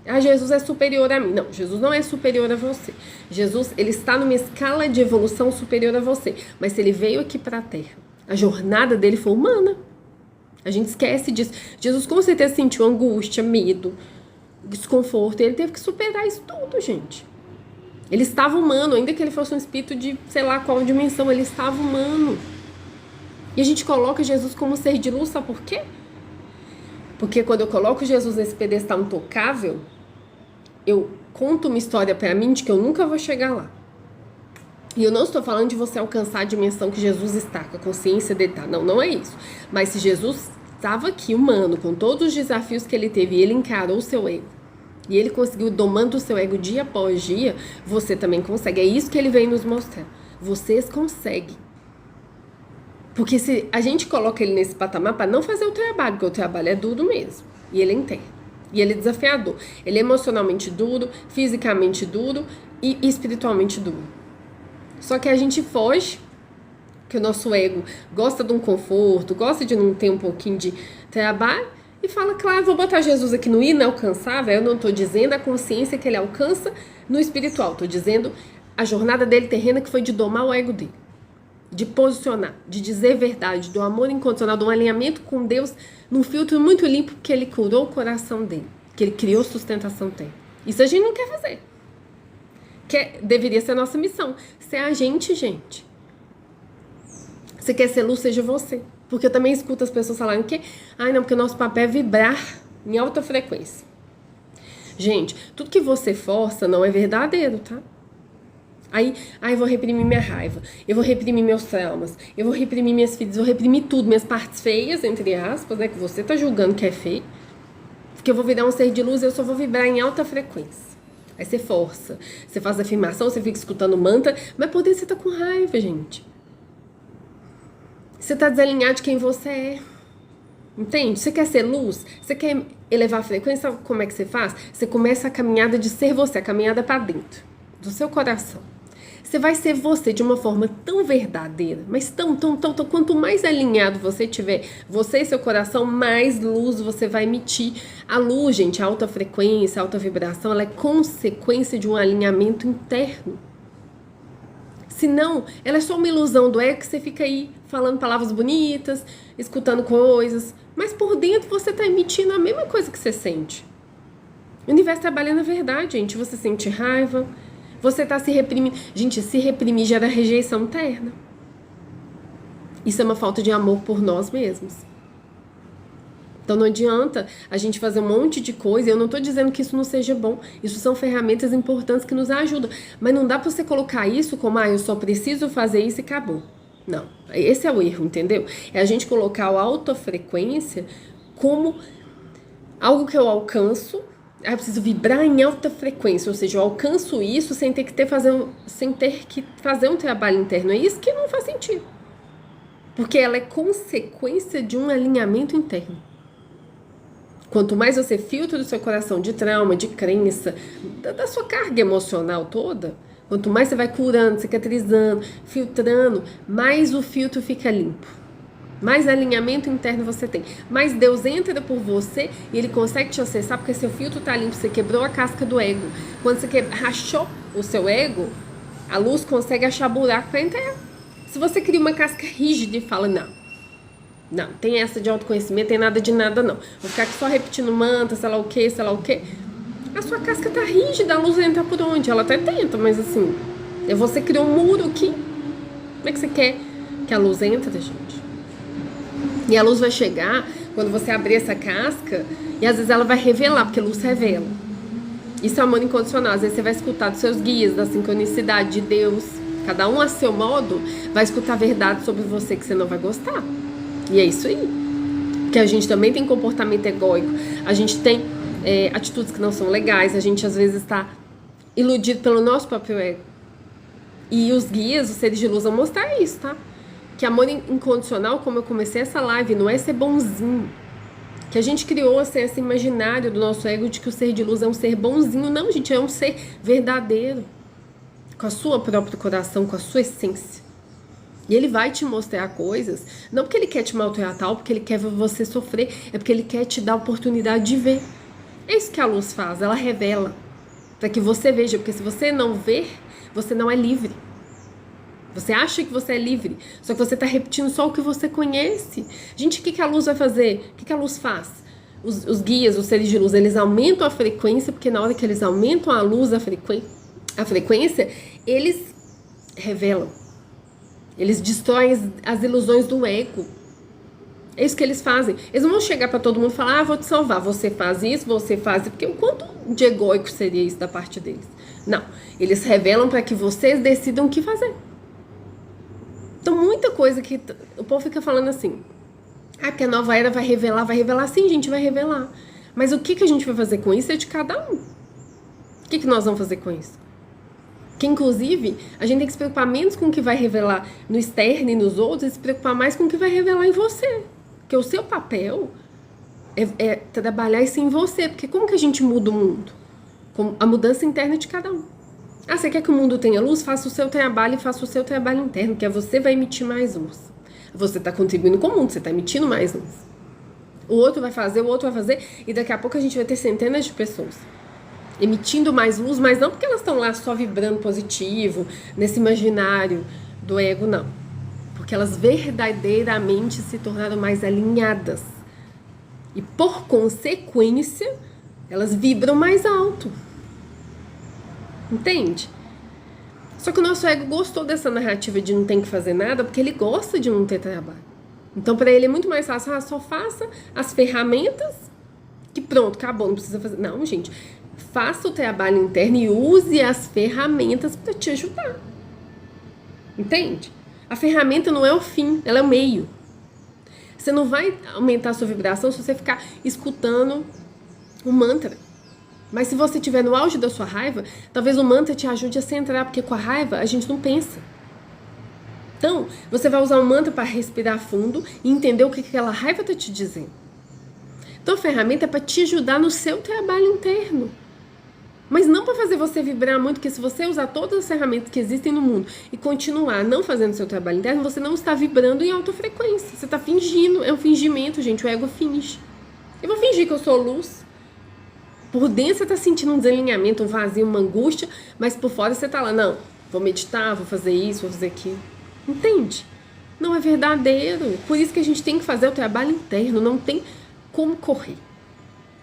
Ah, Jesus é superior a mim. Não, Jesus não é superior a você. Jesus, ele está numa escala de evolução superior a você. Mas se ele veio aqui para a Terra, a jornada dele foi humana. A gente esquece disso. Jesus com certeza sentiu angústia, medo, desconforto. Ele teve que superar isso tudo, gente. Ele estava humano, ainda que ele fosse um espírito de sei lá qual dimensão, ele estava humano. E a gente coloca Jesus como ser de luz, sabe por quê? Porque quando eu coloco Jesus nesse pedestal intocável, eu conto uma história pra mim de que eu nunca vou chegar lá. E eu não estou falando de você alcançar a dimensão que Jesus está, com a consciência dele tá. Não, não é isso. Mas se Jesus estava aqui, humano, com todos os desafios que ele teve, e ele encarou o seu ego, e ele conseguiu domando o seu ego dia após dia, você também consegue. É isso que ele vem nos mostrar. Vocês conseguem. Porque se a gente coloca ele nesse patamar para não fazer o trabalho, porque o trabalho é duro mesmo. E ele é interno. E ele é desafiador. Ele é emocionalmente duro, fisicamente duro e espiritualmente duro. Só que a gente foge, que o nosso ego gosta de um conforto, gosta de não ter um pouquinho de trabalho, e fala, claro, vou botar Jesus aqui no inalcançável. Eu não estou dizendo a consciência que ele alcança no espiritual. Estou dizendo a jornada dele terrena, que foi de domar o ego dele. De posicionar, de dizer verdade, do amor incondicional, de um alinhamento com Deus num filtro muito limpo, porque ele curou o coração dele, que ele criou sustentação dele. Isso a gente não quer fazer. Deveria ser a nossa missão. Ser a gente. Você quer ser luz, seja você. Porque eu também escuto as pessoas falarem que, não, porque o nosso papel é vibrar em alta frequência. Gente, tudo que você força não é verdadeiro, tá? Aí eu vou reprimir minha raiva, eu vou reprimir meus traumas, eu vou reprimir minhas feridas, eu vou reprimir tudo, minhas partes feias, entre aspas, né, que você tá julgando que é feio, porque eu vou virar um ser de luz e eu só vou vibrar em alta frequência. Aí você força, você faz afirmação, você fica escutando mantra, mas por dentro você tá com raiva, gente. Você tá desalinhado de quem você é. Entende? Você quer ser luz? Você quer elevar a frequência? Sabe como é que você faz? Você começa a caminhada de ser você, a caminhada para dentro do seu coração. Você vai ser você de uma forma tão verdadeira, mas tão, quanto mais alinhado você tiver, você e seu coração, mais luz você vai emitir. A luz, gente, a alta frequência, a alta vibração, ela é consequência de um alinhamento interno. Senão, ela é só uma ilusão do ego que você fica aí falando palavras bonitas, escutando coisas, mas por dentro você está emitindo a mesma coisa que você sente. O universo trabalha na verdade, gente. Você sente raiva, você está se reprimindo. Gente, se reprimir gera rejeição interna. Isso é uma falta de amor por nós mesmos. Então não adianta a gente fazer um monte de coisa. Eu não estou dizendo que isso não seja bom. Isso são ferramentas importantes que nos ajudam. Mas não dá para você colocar isso como, eu só preciso fazer isso e acabou. Não, esse é o erro, entendeu? É a gente colocar a alta frequência como algo que eu alcanço. Eu preciso vibrar em alta frequência, ou seja, eu alcanço isso sem ter que fazer um trabalho interno. É isso que não faz sentido. Porque ela é consequência de um alinhamento interno. Quanto mais você filtra do seu coração de trauma, de crença, da sua carga emocional toda, quanto mais você vai curando, cicatrizando, filtrando, mais o filtro fica limpo. Mais alinhamento interno você tem. Mais Deus entra por você e Ele consegue te acessar porque seu filtro tá limpo. Você quebrou a casca do ego. Quando você rachou o seu ego, a luz consegue achar buraco para entrar. Se você cria uma casca rígida e fala, não, tem essa de autoconhecimento, tem nada de nada não. Vou ficar aqui só repetindo mantra, sei lá o que. A sua casca tá rígida, a luz entra por onde? Ela até tenta, mas assim, você criou um muro aqui. Como é que você quer que a luz entre, gente? E a luz vai chegar quando você abrir essa casca e às vezes ela vai revelar, porque a luz revela. Isso é amor incondicional. Às vezes você vai escutar dos seus guias, da sincronicidade de Deus. Cada um a seu modo vai escutar a verdade sobre você que você não vai gostar. E é isso aí. Porque a gente também tem comportamento egóico. A gente tem atitudes que não são legais. A gente às vezes está iludido pelo nosso próprio ego. E os guias, os seres de luz vão mostrar isso, tá? Que amor incondicional, como eu comecei essa live, não é ser bonzinho. Que a gente criou assim, esse imaginário do nosso ego de que o ser de luz é um ser bonzinho. Não, gente, é um ser verdadeiro. Com a sua próprio coração, com a sua essência. E ele vai te mostrar coisas, não porque ele quer te maltratar, porque ele quer ver você sofrer, é porque ele quer te dar a oportunidade de ver. É isso que a luz faz, ela revela. Para que você veja, porque se você não ver, você não é livre. Você acha que você é livre, só que você está repetindo só o que você conhece. Gente, o que a luz vai fazer? O que a luz faz? Os guias, os seres de luz, eles aumentam a frequência, porque na hora que eles aumentam a luz, a frequência, eles revelam. Eles destroem as ilusões do ego. É isso que eles fazem. Eles não vão chegar para todo mundo e falar, vou te salvar, você faz isso, você faz isso. Porque o quanto de egóico seria isso da parte deles? Não. Eles revelam para que vocês decidam o que fazer. Então, muita coisa que o povo fica falando assim, que a nova era vai revelar. Sim, gente, vai revelar. Mas o que a gente vai fazer com isso é de cada um. O que nós vamos fazer com isso? Que, inclusive, a gente tem que se preocupar menos com o que vai revelar no externo e nos outros e se preocupar mais com o que vai revelar em você. Porque o seu papel é trabalhar isso em você. Porque como que a gente muda o mundo? Com a mudança interna de cada um. Você quer que o mundo tenha luz? Faça o seu trabalho e faça o seu trabalho interno, que você vai emitir mais luz. Você está contribuindo com o mundo, você está emitindo mais luz. O outro vai fazer, e daqui a pouco a gente vai ter centenas de pessoas emitindo mais luz, mas não porque elas estão lá só vibrando positivo, nesse imaginário do ego, não. Porque elas verdadeiramente se tornaram mais alinhadas. E por consequência, elas vibram mais alto. Entende? Só que o nosso ego gostou dessa narrativa de não ter que fazer nada, porque ele gosta de não ter trabalho. Então, para ele é muito mais fácil, só faça as ferramentas que pronto, acabou, não precisa fazer. Não, gente. Faça o trabalho interno e use as ferramentas para te ajudar. Entende? A ferramenta não é o fim, ela é o meio. Você não vai aumentar a sua vibração se você ficar escutando o mantra. Mas se você estiver no auge da sua raiva, talvez o mantra te ajude a centrar, porque com a raiva a gente não pensa. Então, você vai usar o mantra para respirar fundo e entender o que aquela raiva está te dizendo. Então, a ferramenta é para te ajudar no seu trabalho interno. Mas não para fazer você vibrar muito, porque se você usar todas as ferramentas que existem no mundo e continuar não fazendo seu trabalho interno, você não está vibrando em alta frequência. Você está fingindo, é um fingimento, gente, o ego finge. Eu vou fingir que eu sou luz. Por dentro você está sentindo um desalinhamento, um vazio, uma angústia, mas por fora você está lá, não, vou meditar, vou fazer isso, vou fazer aquilo. Entende? Não é verdadeiro. Por isso que a gente tem que fazer o trabalho interno, não tem como correr.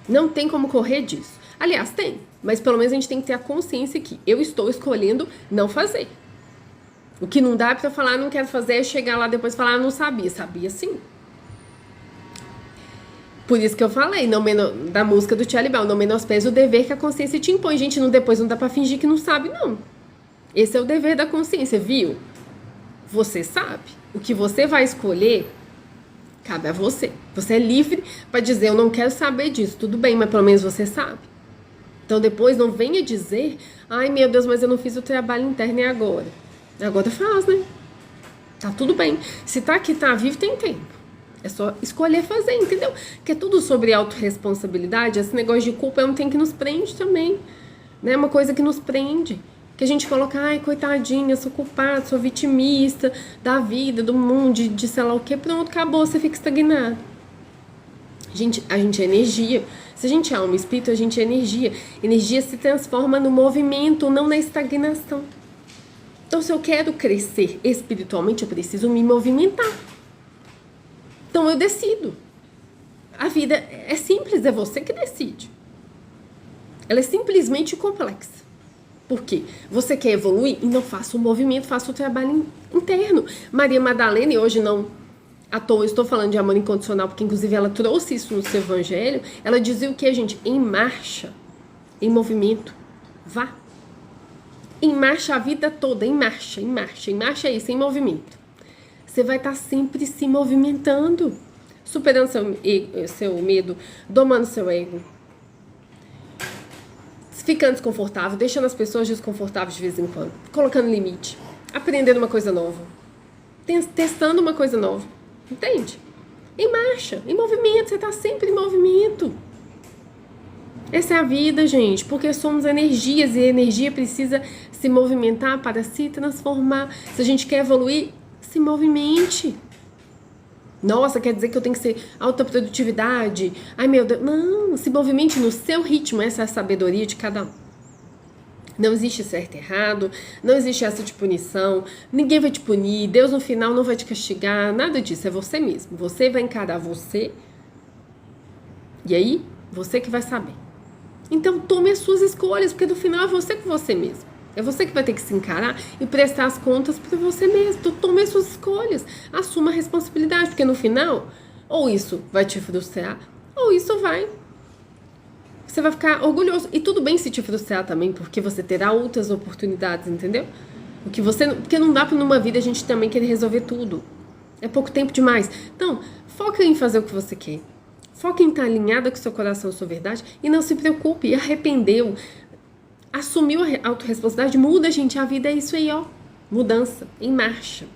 Não tem como correr disso. Aliás, tem, mas pelo menos a gente tem que ter a consciência que eu estou escolhendo não fazer. O que não dá para falar, não quero fazer, é chegar lá depois e falar, não sabia. Sabia sim. Por isso que eu falei da música do Charlie Brown, não menospreze o dever que a consciência te impõe. Gente, depois não dá pra fingir que não sabe, não. Esse é o dever da consciência, viu? Você sabe. O que você vai escolher, cabe a você. Você é livre pra dizer, eu não quero saber disso. Tudo bem, mas pelo menos você sabe. Então depois não venha dizer, ai meu Deus, mas eu não fiz o trabalho interno e agora? Agora faz, né? Tá tudo bem. Se tá aqui, tá vivo, tem tempo. É só escolher fazer, entendeu? Que é tudo sobre autorresponsabilidade. Esse negócio de culpa é um tem que nos prende também. Né? Uma coisa que nos prende. Que a gente coloca, ai, coitadinha, sou culpada, sou vitimista da vida, do mundo, de sei lá o que. Pronto, acabou, você fica estagnado. A gente é energia. Se a gente é alma e espírito, a gente é energia. Energia se transforma no movimento, não na estagnação. Então, se eu quero crescer espiritualmente, eu preciso me movimentar. Então eu decido. A vida é simples, é você que decide. Ela é simplesmente complexa. Por quê? Você quer evoluir? Então faça o movimento, faça o trabalho interno. Maria Madalena, e hoje não à toa, eu estou falando de amor incondicional, porque inclusive ela trouxe isso no seu evangelho. Ela dizia o que, gente? Em marcha, em movimento. Vá. Em marcha a vida toda, em marcha é isso, em movimento. Você vai estar sempre se movimentando, superando seu medo, domando seu ego, ficando desconfortável, deixando as pessoas desconfortáveis de vez em quando, colocando limite, aprendendo uma coisa nova. testando uma coisa nova. Entende? Em marcha, em movimento, você tá sempre em movimento. Essa é a vida, gente, porque somos energias e a energia precisa se movimentar para se transformar. Se a gente quer evoluir, se movimente. Nossa, quer dizer que eu tenho que ser alta produtividade? Ai, meu Deus. Não, se movimente no seu ritmo. Essa é a sabedoria de cada um. Não existe certo e errado, não existe essa de punição, ninguém vai te punir, Deus no final não vai te castigar, nada disso, é você mesmo. Você vai encarar você e aí você que vai saber. Então tome as suas escolhas, porque no final é você com você mesmo. É você que vai ter que se encarar e prestar as contas para você mesmo. Então tome as suas escolhas, assuma a responsabilidade, porque no final, ou isso vai te frustrar, ou isso vai... Você vai ficar orgulhoso. E tudo bem se te frustrar também, porque você terá outras oportunidades, entendeu? Porque não dá pra numa vida a gente também querer resolver tudo. É pouco tempo demais. Então, foca em fazer o que você quer. Foca em estar alinhada com o seu coração, sua verdade. E não se preocupe, arrependeu. Assumiu a autorresponsabilidade, muda, gente. A vida é isso aí, ó. Mudança, em marcha.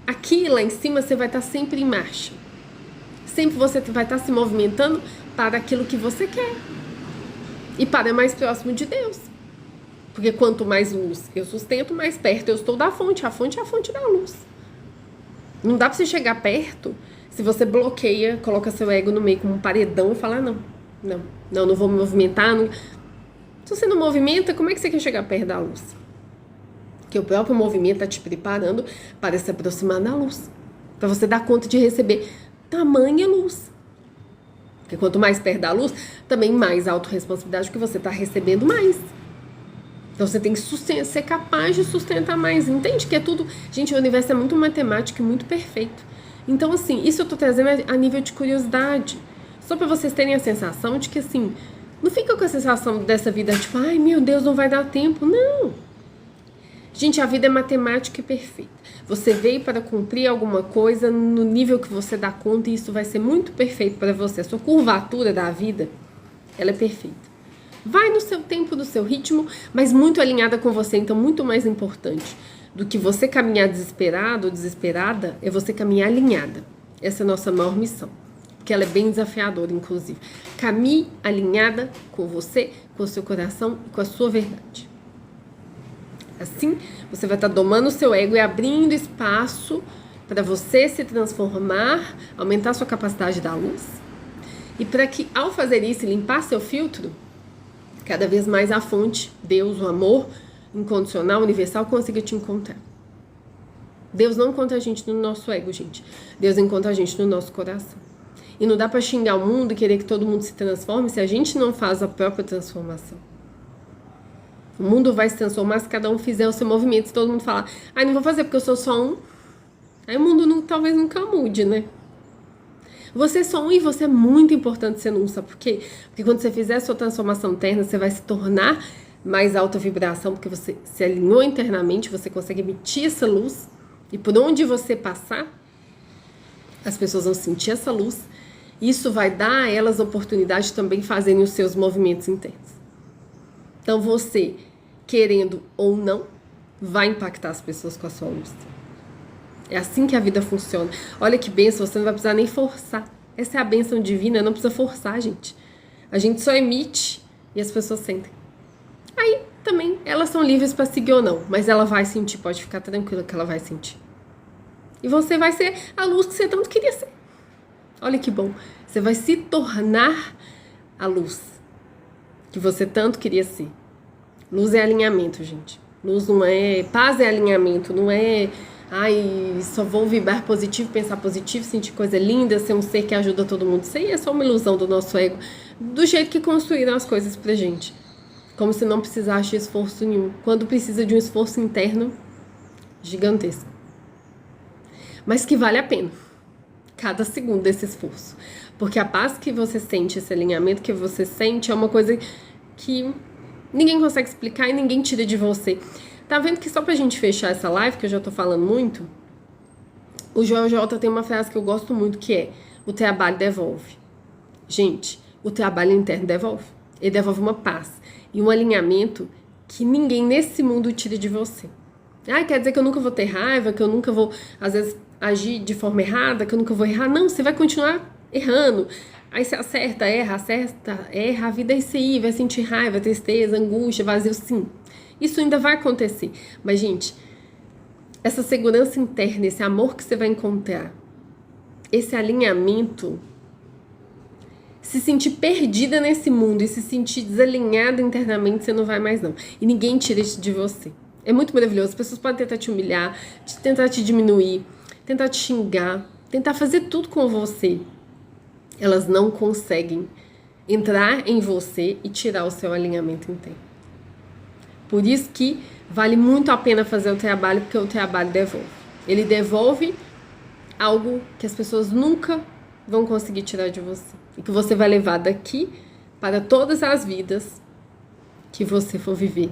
Aqui, lá em cima, você vai estar sempre em marcha. Sempre você vai estar se movimentando para aquilo que você quer. E para mais próximo de Deus. Porque quanto mais luz eu sustento, mais perto eu estou da fonte. A fonte é a fonte da luz. Não dá para você chegar perto se você bloqueia, coloca seu ego no meio como um paredão e fala, não vou me movimentar. Não. Se você não movimenta, como é que você quer chegar perto da luz? Porque o próprio movimento está te preparando para se aproximar da luz. Para você dar conta de receber tamanha luz. Porque quanto mais perto da luz, também mais autorresponsabilidade, porque você está recebendo mais. Então você tem que ser capaz de sustentar mais. Entende que é tudo... Gente, o universo é muito matemático e muito perfeito. Então, assim, isso eu tô trazendo a nível de curiosidade. Só para vocês terem a sensação de que, assim, não fica com a sensação dessa vida, tipo, ai, meu Deus, não vai dar tempo. Não. Gente, a vida é matemática e perfeita. Você veio para cumprir alguma coisa no nível que você dá conta e isso vai ser muito perfeito para você. A sua curvatura da vida, ela é perfeita. Vai no seu tempo, no seu ritmo, mas muito alinhada com você. Então, muito mais importante do que você caminhar desesperado ou desesperada, é você caminhar alinhada. Essa é a nossa maior missão. Porque ela é bem desafiadora, inclusive. Caminhe alinhada com você, com o seu coração e com a sua verdade. Assim, você vai estar domando o seu ego e abrindo espaço para você se transformar, aumentar sua capacidade da luz. E para que, ao fazer isso e limpar seu filtro, cada vez mais a fonte, Deus, o amor incondicional, universal, consiga te encontrar. Deus não encontra a gente no nosso ego, gente. Deus encontra a gente no nosso coração. E não dá para xingar o mundo e querer que todo mundo se transforme se a gente não faz a própria transformação. O mundo vai se transformar se cada um fizer o seu movimento. Se todo mundo falar, não vou fazer porque eu sou só um. Aí o mundo talvez nunca mude, né? Você é só um e você é muito importante ser um, sabe por quê? Porque quando você fizer a sua transformação interna, você vai se tornar mais alta vibração, porque você se alinhou internamente, você consegue emitir essa luz. E por onde você passar, as pessoas vão sentir essa luz. Isso vai dar a elas a oportunidade de também fazerem os seus movimentos internos. Então você, querendo ou não, vai impactar as pessoas com a sua luz. É assim que a vida funciona. Olha que bênção, você não vai precisar nem forçar. Essa é a bênção divina, não precisa forçar, gente. A gente só emite e as pessoas sentem. Aí também elas são livres para seguir ou não, mas ela vai sentir, pode ficar tranquila que ela vai sentir. E você vai ser a luz que você tanto queria ser. Olha que bom. Você vai se tornar a luz que você tanto queria ser. Luz é alinhamento, gente. Luz não é... Paz é alinhamento, não é... só vou vibrar positivo, pensar positivo, sentir coisa linda, ser um ser que ajuda todo mundo. Isso aí é só uma ilusão do nosso ego. Do jeito que construíram as coisas pra gente. Como se não precisasse de esforço nenhum. Quando precisa de um esforço interno gigantesco. Mas que vale a pena. Cada segundo desse esforço. Porque a paz que você sente, esse alinhamento que você sente, é uma coisa que ninguém consegue explicar e ninguém tira de você. Tá vendo que só pra gente fechar essa live, que eu já tô falando muito, o Joel J tem uma frase que eu gosto muito, que é: o trabalho devolve. Gente, o trabalho interno devolve. Ele devolve uma paz e um alinhamento que ninguém nesse mundo tira de você. Ah, quer dizer que eu nunca vou ter raiva, que eu nunca vou, às vezes, agir de forma errada, que eu nunca vou errar. Não, você vai continuar errando. Aí você acerta, erra, a vida é isso aí, vai sentir raiva, tristeza, angústia, vazio, sim. Isso ainda vai acontecer. Mas, gente, essa segurança interna, esse amor que você vai encontrar, esse alinhamento, se sentir perdida nesse mundo e se sentir desalinhada internamente, você não vai mais não. E ninguém tira isso de você. É muito maravilhoso. As pessoas podem tentar te humilhar, tentar te diminuir, tentar te xingar, tentar fazer tudo com você. Elas não conseguem entrar em você e tirar o seu alinhamento interno. Por isso que vale muito a pena fazer o trabalho, porque o trabalho devolve. Ele devolve algo que as pessoas nunca vão conseguir tirar de você. E que você vai levar daqui para todas as vidas que você for viver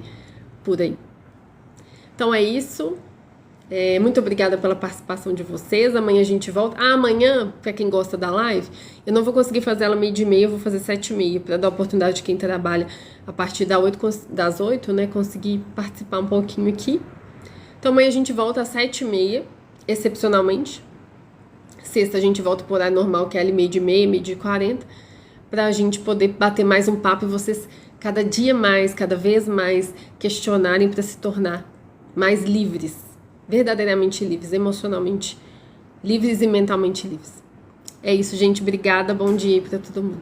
por aí. Então é isso. Muito obrigada pela participação de vocês. Amanhã a gente volta. Amanhã, para quem gosta da live, eu não vou conseguir fazer ela 12:30, eu vou fazer 7:30, para dar oportunidade de quem trabalha a partir das 8, né, conseguir participar um pouquinho aqui. Então amanhã a gente volta às 7:30, excepcionalmente. Sexta a gente volta por horário normal, que é ali 12:30, 12:40, pra gente poder bater mais um papo e vocês cada dia mais, cada vez mais questionarem para se tornar mais livres, verdadeiramente livres, emocionalmente livres e mentalmente livres. É isso, gente. Obrigada. Bom dia aí pra todo mundo.